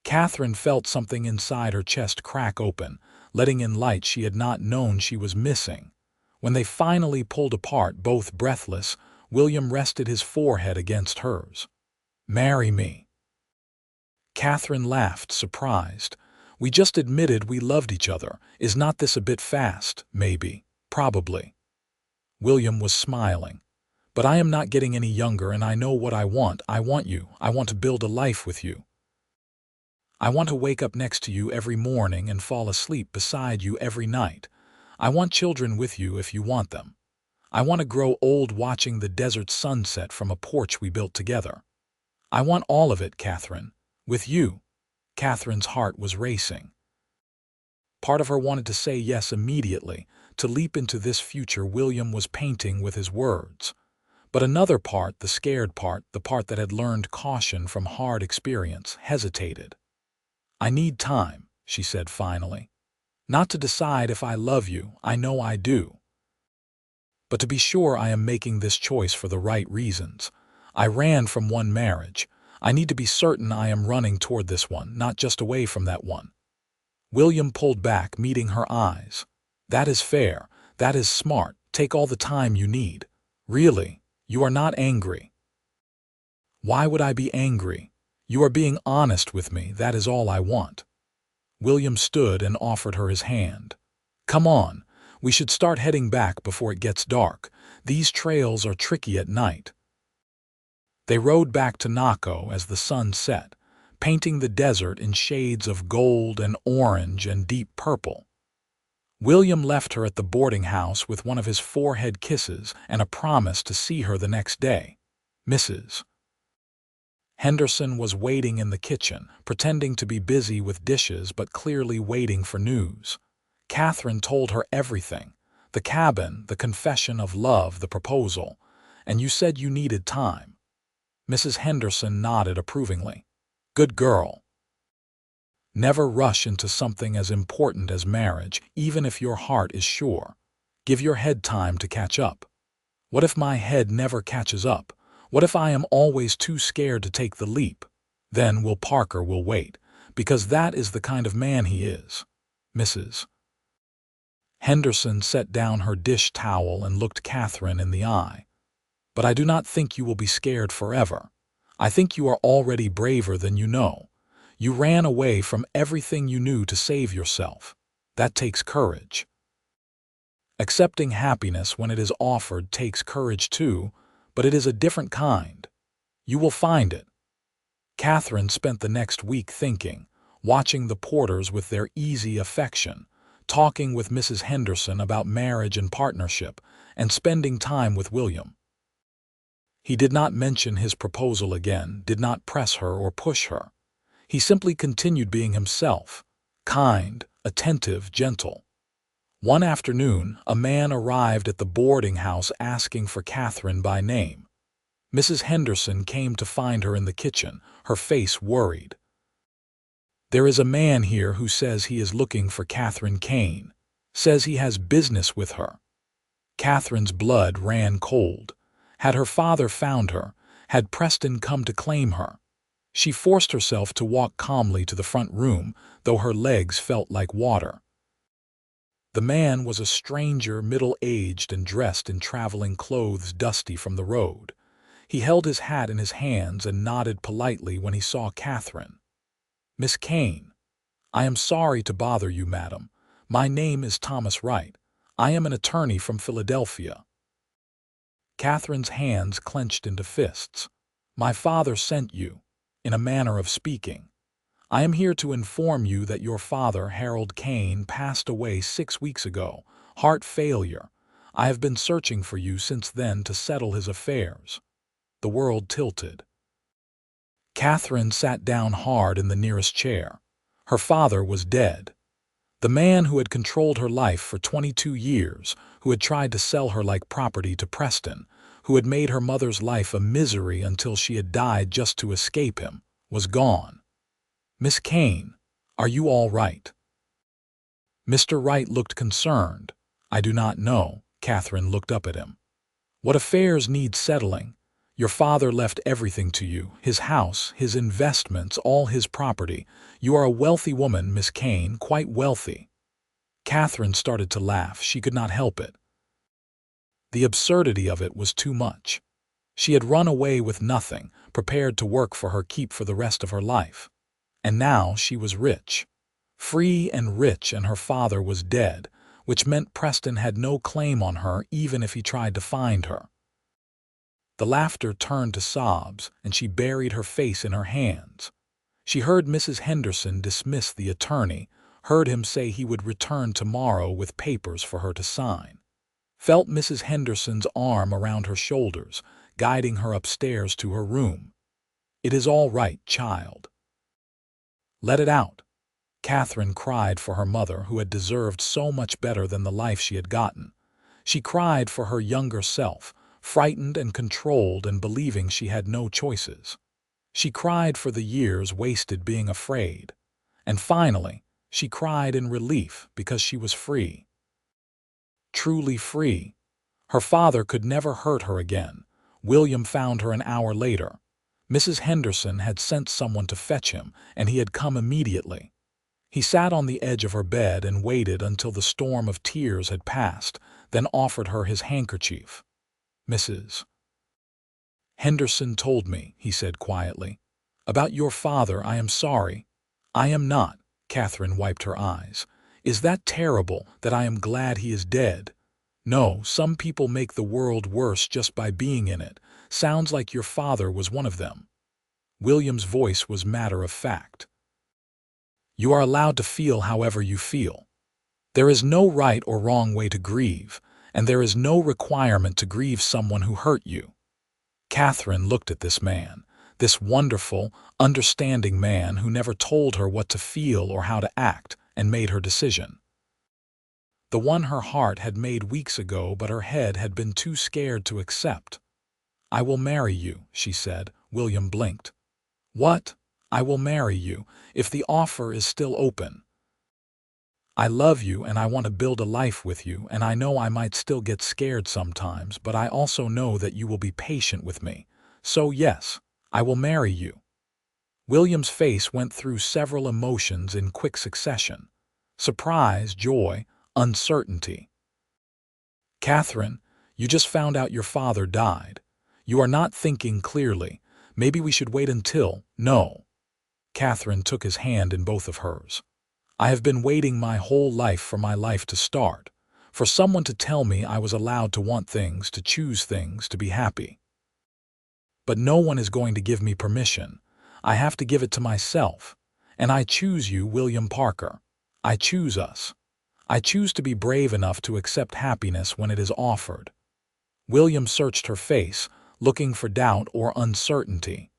S1: Katherine felt something inside her chest crack open, letting in light she had not known she was missing. When they finally pulled apart, both breathless, William rested his forehead against hers. "Marry me." Katherine laughed, surprised. "We just admitted we loved each other. Is not this a bit fast? Maybe. Probably." William was smiling. "But I am not getting any younger, and I know what I want. I want you. I want to build a life with you. I want to wake up next to you every morning and fall asleep beside you every night. I want children with you if you want them. I want to grow old watching the desert sunset from a porch we built together. I want all of it, Katherine. With you." Katherine's heart was racing. Part of her wanted to say yes immediately, to leap into this future William was painting with his words. But another part, the scared part, the part that had learned caution from hard experience, hesitated. "I need time," she said finally. "Not to decide if I love you, I know I do. But to be sure I am making this choice for the right reasons. I ran from one marriage. I need to be certain I am running toward this one, not just away from that one." William pulled back, meeting her eyes. "That is fair. That is smart. Take all the time you need. Really, you are not angry." "Why would I be angry? You are being honest with me. That is all I want." William stood and offered her his hand. "Come on. We should start heading back before it gets dark. These trails are tricky at night." They rode back to Naco as the sun set, painting the desert in shades of gold and orange and deep purple. William left her at the boarding house with one of his forehead kisses and a promise to see her the next day. Mrs. Henderson was waiting in the kitchen, pretending to be busy with dishes but clearly waiting for news. Katherine told her everything: the cabin, the confession of love, the proposal. And you said you needed time. Mrs. Henderson nodded approvingly. Good girl. Never rush into something as important as marriage, even if your heart is sure. Give your head time to catch up. What if my head never catches up? What if I am always too scared to take the leap? Then Will Parker will wait, because that is the kind of man he is. Mrs. Henderson set down her dish towel and looked Katherine in the eye. But I do not think you will be scared forever. I think you are already braver than you know. You ran away from everything you knew to save yourself. That takes courage. Accepting happiness when it is offered takes courage too, but it is a different kind. You will find it. Katherine spent the next week thinking, watching the Porters with their easy affection, talking with Mrs. Henderson about marriage and partnership, and spending time with William. He did not mention his proposal again, did not press her or push her. He simply continued being himself, kind, attentive, gentle. One afternoon, a man arrived at the boarding house asking for Katherine by name. Mrs. Henderson came to find her in the kitchen, her face worried. There is a man here who says he is looking for Katherine Kane, says he has business with her. Katherine's blood ran cold. Had her father found her? Had Preston come to claim her? She forced herself to walk calmly to the front room, though her legs felt like water. The man was a stranger, middle-aged and dressed in traveling clothes dusty from the road. He held his hat in his hands and nodded politely when he saw Katherine. Miss Kane, I am sorry to bother you, madam. My name is Thomas Wright. I am an attorney from Philadelphia. Katherine's hands clenched into fists. My father sent you, in a manner of speaking. I am here to inform you that your father, Harold Kane, passed away 6 weeks ago, heart failure. I have been searching for you since then to settle his affairs. The world tilted. Katherine sat down hard in the nearest chair. Her father was dead. The man who had controlled her life for 22 years, who had tried to sell her like property to Preston, who had made her mother's life a misery until she had died just to escape him, was gone. Miss Kane, are you all right? Mr. Wright looked concerned. I do not know. Katherine looked up at him. What affairs need settling? Your father left everything to you, his house, his investments, all his property. You are a wealthy woman, Miss Kane, quite wealthy. Katherine started to laugh. She could not help it. The absurdity of it was too much. She had run away with nothing, prepared to work for her keep for the rest of her life. And now she was rich. Free and rich, and her father was dead, which meant Preston had no claim on her even if he tried to find her. The laughter turned to sobs, and she buried her face in her hands. She heard Mrs. Henderson dismiss the attorney, heard him say he would return tomorrow with papers for her to sign. Felt Mrs. Henderson's arm around her shoulders, guiding her upstairs to her room. It is all right, child. Let it out. Katherine cried for her mother, who had deserved so much better than the life she had gotten. She cried for her younger self, frightened and controlled and believing she had no choices. She cried for the years wasted being afraid. And finally, she cried in relief because she was free. Truly free. Her father could never hurt her again. William found her an hour later. Mrs. Henderson had sent someone to fetch him, and he had come immediately. He sat on the edge of her bed and waited until the storm of tears had passed, then offered her his handkerchief. Mrs. Henderson told me, he said quietly. About your father, I am sorry. I am not. Katherine wiped her eyes. Is that terrible, that I am glad he is dead? No, some people make the world worse just by being in it. Sounds like your father was one of them. William's voice was matter of fact. You are allowed to feel however you feel. There is no right or wrong way to grieve, and there is no requirement to grieve someone who hurt you. Katherine looked at this man, this wonderful, understanding man who never told her what to feel or how to act, and made her decision. the one her heart had made weeks ago but her head had been too scared to accept. "I will marry you," she said. William blinked. "What?" "I will marry you, if the offer is still open. I love you and I want to build a life with you, and I know I might still get scared sometimes, but I also know that you will be patient with me. So yes, I will marry you." William's face went through several emotions in quick succession: surprise, joy, uncertainty. "Katherine, you just found out your father died. You are not thinking clearly. Maybe we should wait until—" "No." Katherine took his hand in both of hers. "I have been waiting my whole life for my life to start, for someone to tell me I was allowed to want things, to choose things, to be happy. But no one is going to give me permission. I have to give it to myself. And I choose you, William Parker. I choose us. I choose to be brave enough to accept happiness when it is offered." William searched her face, looking for doubt or uncertainty.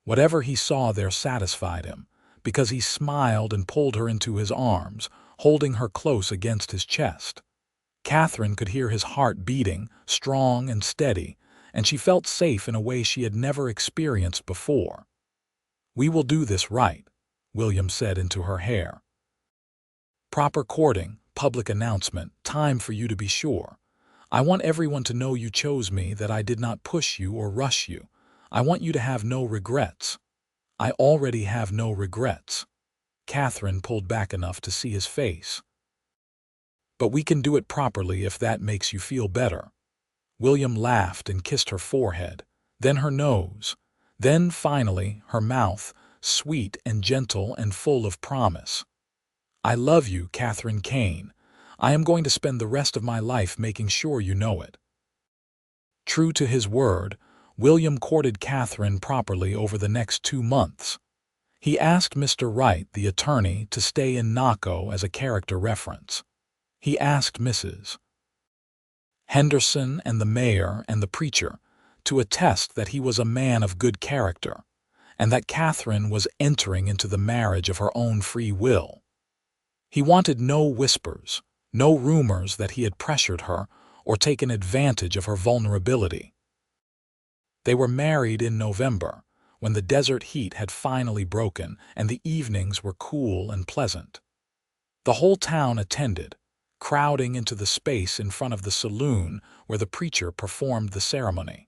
S1: Whatever he saw there satisfied him, because he smiled and pulled her into his arms, holding her close against his chest. Katherine could hear his heart beating, strong and steady, and she felt safe in a way she had never experienced before. "We will do this right," William said into her hair. "Proper courting, public announcement, time for you to be sure. I want everyone to know you chose me, that I did not push you or rush you. I want you to have no regrets." "I already have no regrets." Katherine pulled back enough to see his face. "But we can do it properly if that makes you feel better." William laughed and kissed her forehead, then her nose, then finally her mouth, sweet and gentle and full of promise. "I love you, Katherine Kane. I am going to spend the rest of my life making sure you know it." True to his word, William courted Katherine properly over the next 2 months. He asked Mr. Wright, the attorney, to stay in Naco as a character reference. He asked Mrs. Henderson and the mayor and the preacher to attest that he was a man of good character, and that Katherine was entering into the marriage of her own free will. He wanted no whispers, no rumors that he had pressured her or taken advantage of her vulnerability. They were married in November, when the desert heat had finally broken and the evenings were cool and pleasant. The whole town attended, crowding into the space in front of the saloon where the preacher performed the ceremony.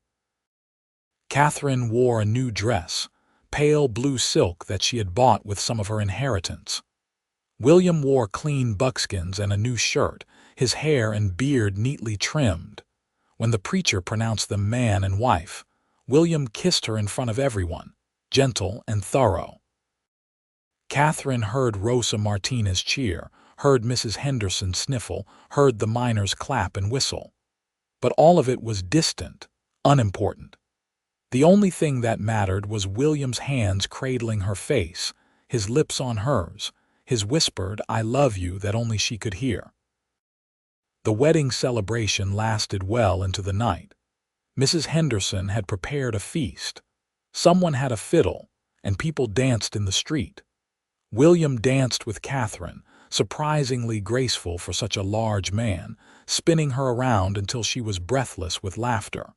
S1: Katherine wore a new dress, pale blue silk that she had bought with some of her inheritance. William wore clean buckskins and a new shirt, his hair and beard neatly trimmed. When the preacher pronounced them man and wife, William kissed her in front of everyone, gentle and thorough. Katherine heard Rosa Martinez cheer, heard Mrs. Henderson sniffle, heard the miners clap and whistle. But all of it was distant, unimportant. The only thing that mattered was William's hands cradling her face, his lips on hers, his whispered "I love you" that only she could hear. The wedding celebration lasted well into the night. Mrs. Henderson had prepared a feast. Someone had a fiddle, and people danced in the street. William danced with Katherine, surprisingly graceful for such a large man, spinning her around until she was breathless with laughter.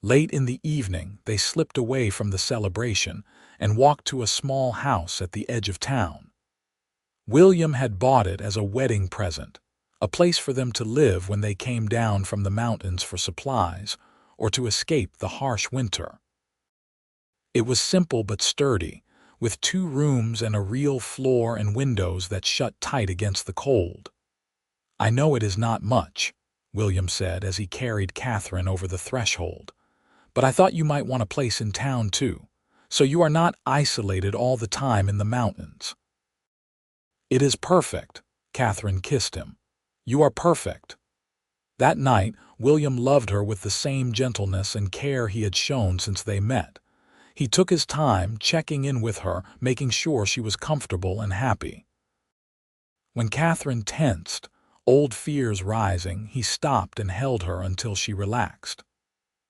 S1: Late in the evening, they slipped away from the celebration and walked to a small house at the edge of town. William had bought it as a wedding present, a place for them to live when they came down from the mountains for supplies or to escape the harsh winter. It was simple but sturdy, with 2 rooms and a real floor and windows that shut tight against the cold. "I know it is not much," William said as he carried Katherine over the threshold, "but I thought you might want a place in town too, so you are not isolated all the time in the mountains." "It is perfect," Katherine kissed him. "You are perfect." That night, William loved her with the same gentleness and care he had shown since they met. He took his time, checking in with her, making sure she was comfortable and happy. When Katherine tensed, old fears rising, he stopped and held her until she relaxed.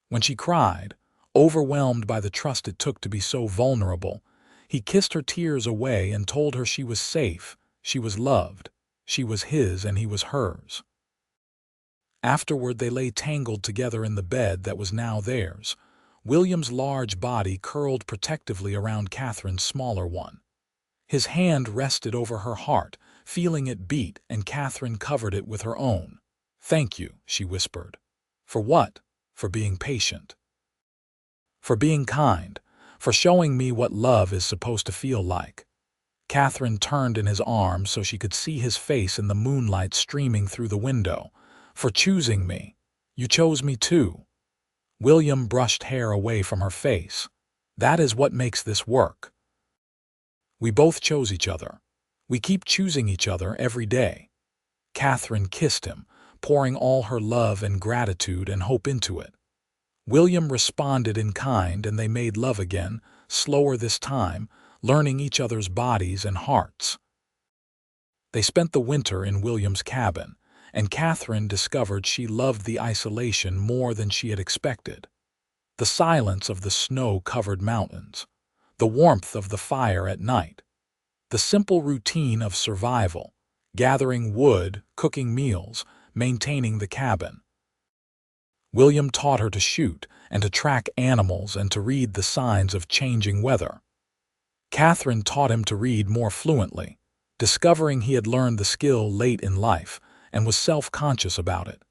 S1: When she cried, overwhelmed by the trust it took to be so vulnerable, he kissed her tears away and told her she was safe, she was loved, She was his and he was hers. Afterward, they lay tangled together in the bed that was now theirs. William's large body curled protectively around Katherine's smaller one. His hand rested over her heart, feeling it beat, and Katherine covered it with her own. "Thank you," she whispered. "For what?" "For being patient. For being kind. For showing me what love is supposed to feel like." Katherine turned in his arms so she could see his face in the moonlight streaming through the window. "For choosing me. You chose me too." William brushed hair away from her face. "That is what makes this work. We both chose each other. We keep choosing each other every day." Katherine kissed him, pouring all her love and gratitude and hope into it. William responded in kind, and they made love again, slower this time, learning each other's bodies and hearts. They spent the winter in William's cabin, and Katherine discovered she loved the isolation more than she had expected. The silence of the snow-covered mountains, the warmth of the fire at night, the simple routine of survival, gathering wood, cooking meals, maintaining the cabin. William taught her to shoot and to track animals and to read the signs of changing weather. Katherine taught him to read more fluently, discovering he had learned the skill late in life and was self-conscious about it.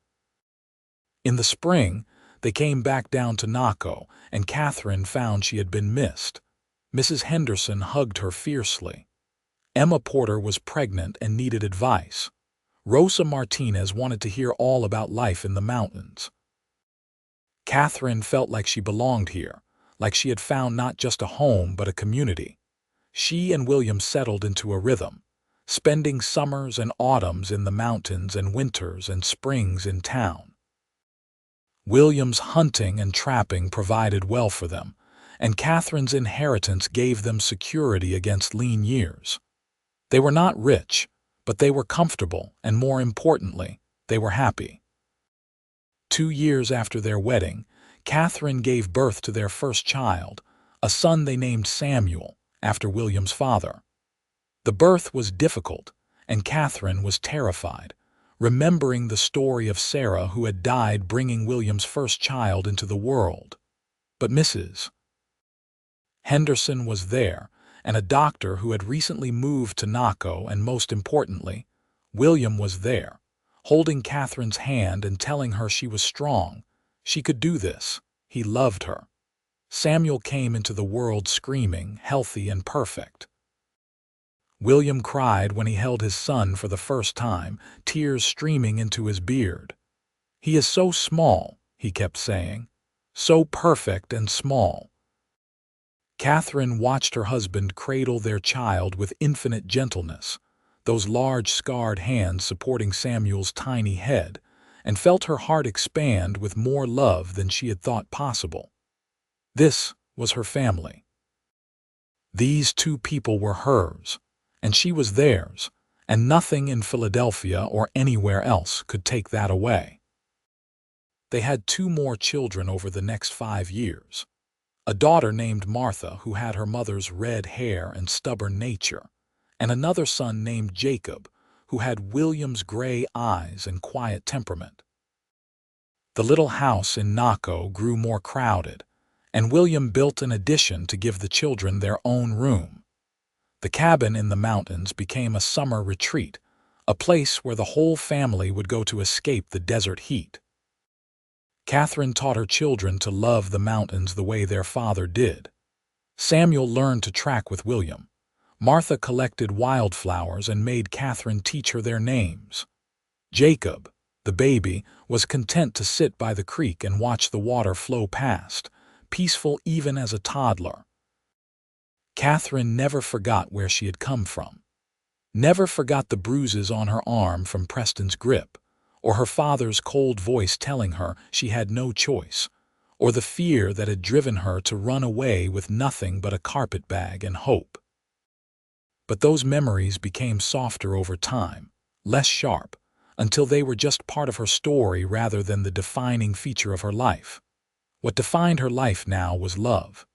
S1: In the spring, they came back down to Naco, and Katherine found she had been missed. Mrs. Henderson hugged her fiercely. Emma Porter was pregnant and needed advice. Rosa Martinez wanted to hear all about life in the mountains. Katherine felt like she belonged here, like she had found not just a home but a community. She and William settled into a rhythm, spending summers and autumns in the mountains and winters and springs in town. William's hunting and trapping provided well for them, and Katherine's inheritance gave them security against lean years. They were not rich, but they were comfortable, and more importantly, they were happy. 2 years after their wedding, Katherine gave birth to their first child, a son they named Samuel, after William's father. The birth was difficult, and Katherine was terrified, remembering the story of Sarah who had died bringing William's first child into the world. But Mrs. Henderson was there, and a doctor who had recently moved to Naco, and most importantly, William was there, holding Katherine's hand and telling her she was strong. She could do this. He loved her. Samuel came into the world screaming, healthy and perfect. William cried when he held his son for the first time, tears streaming into his beard. "He is so small," he kept saying, "so perfect and small." Katherine watched her husband cradle their child with infinite gentleness, those large scarred hands supporting Samuel's tiny head, and felt her heart expand with more love than she had thought possible. This was her family. These 2 people were hers, and she was theirs, and nothing in Philadelphia or anywhere else could take that away. They had 2 more children over the next 5 years. A daughter named Martha, who had her mother's red hair and stubborn nature, and another son named Jacob, who had William's gray eyes and quiet temperament. The little house in Naco grew more crowded, and William built an addition to give the children their own room. The cabin in the mountains became a summer retreat, a place where the whole family would go to escape the desert heat. Katherine taught her children to love the mountains the way their father did. Samuel learned to track with William. Martha collected wildflowers and made Katherine teach her their names. Jacob, the baby, was content to sit by the creek and watch the water flow past, peaceful even as a toddler. Katherine never forgot where she had come from. Never forgot the bruises on her arm from Preston's grip, or her father's cold voice telling her she had no choice, or the fear that had driven her to run away with nothing but a carpetbag and hope. But those memories became softer over time, less sharp, until they were just part of her story rather than the defining feature of her life. What defined her life now was love.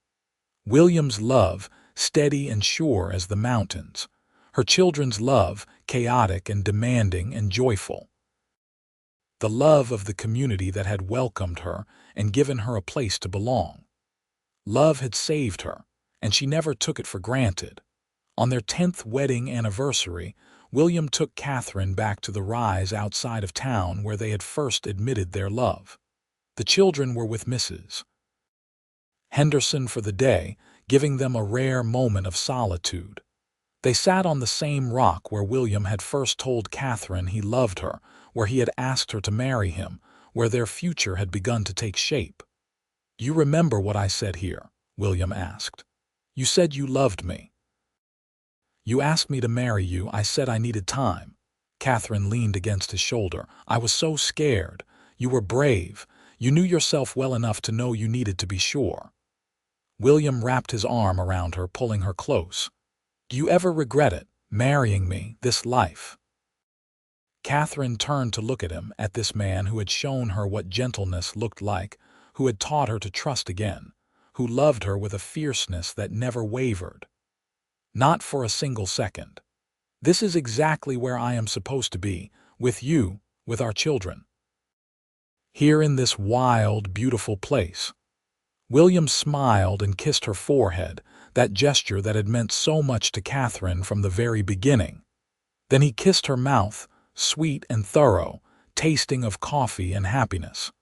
S1: William's love, steady and sure as the mountains. Her children's love, chaotic and demanding and joyful. The love of the community that had welcomed her and given her a place to belong. Love had saved her, and she never took it for granted. On their 10th wedding anniversary, William took Katherine back to the rise outside of town where they had first admitted their love. The children were with Mrs. Henderson for the day, giving them a rare moment of solitude. They sat on the same rock where William had first told Katherine he loved her, where he had asked her to marry him, where their future had begun to take shape. "You remember what I said here?" William asked. "You said you loved me. You asked me to marry you. I said I needed time." Katherine leaned against his shoulder. "I was so scared. You were brave. You knew yourself well enough to know you needed to be sure." William wrapped his arm around her, pulling her close. "Do you ever regret it, marrying me, this life?" Katherine turned to look at him, at this man who had shown her what gentleness looked like, who had taught her to trust again, who loved her with a fierceness that never wavered. "Not for a single second. This is exactly where I am supposed to be, with you, with our children. Here in this wild, beautiful place." William smiled and kissed her forehead, that gesture that had meant so much to Katherine from the very beginning. Then he kissed her mouth, sweet and thorough, tasting of coffee and happiness.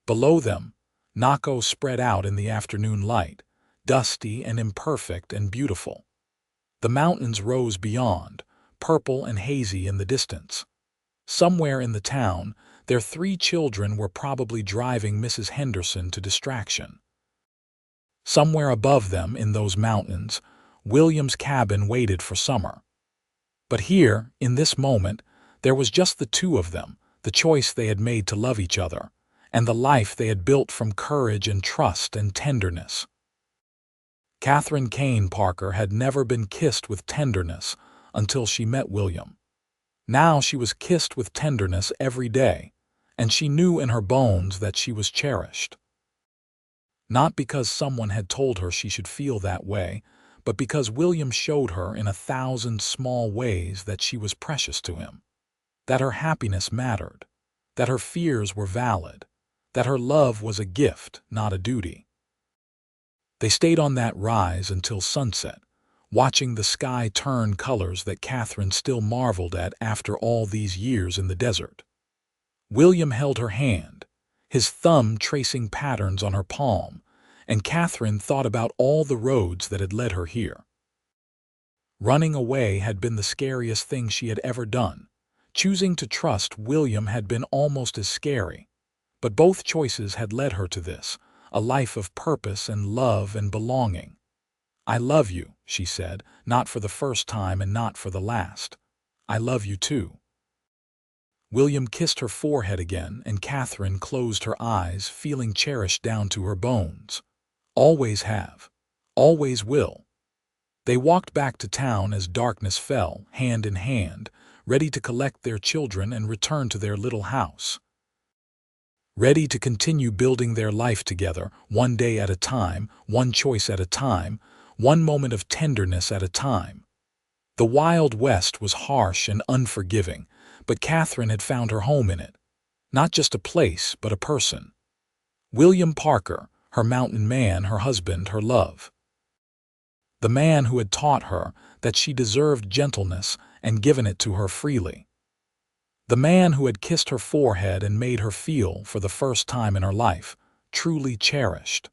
S1: Below them, Naco spread out in the afternoon light, dusty and imperfect and beautiful. The mountains rose beyond, purple and hazy in the distance. Somewhere in the town, their 3 children were probably driving Mrs. Henderson to distraction. Somewhere above them in those mountains, William's cabin waited for summer. But here, in this moment, there was just the 2 of them, the choice they had made to love each other, and the life they had built from courage and trust and tenderness. Katherine Kane Parker had never been kissed with tenderness until she met William. Now she was kissed with tenderness every day, and she knew in her bones that she was cherished. Not because someone had told her she should feel that way, but because William showed her in 1,000 small ways that she was precious to him, that her happiness mattered, that her fears were valid, that her love was a gift, not a duty. They stayed on that rise until sunset, watching the sky turn colors that Katherine still marveled at after all these years in the desert. William held her hand, his thumb tracing patterns on her palm, and Katherine thought about all the roads that had led her here. Running away had been the scariest thing she had ever done. Choosing to trust William had been almost as scary. But both choices had led her to this, a life of purpose and love and belonging. "I love you," she said, "not for the first time and not for the last. I love you too." William kissed her forehead again, and Katherine closed her eyes, feeling cherished down to her bones. Always have. Always will. They walked back to town as darkness fell, hand in hand, ready to collect their children and return to their little house. Ready to continue building their life together, one day at a time, one choice at a time, one moment of tenderness at a time. The Wild West was harsh and unforgiving, but Katherine had found her home in it. Not just a place, but a person. William Parker, her mountain man, her husband, her love. The man who had taught her that she deserved gentleness and given it to her freely. The man who had kissed her forehead and made her feel, for the first time in her life, truly cherished.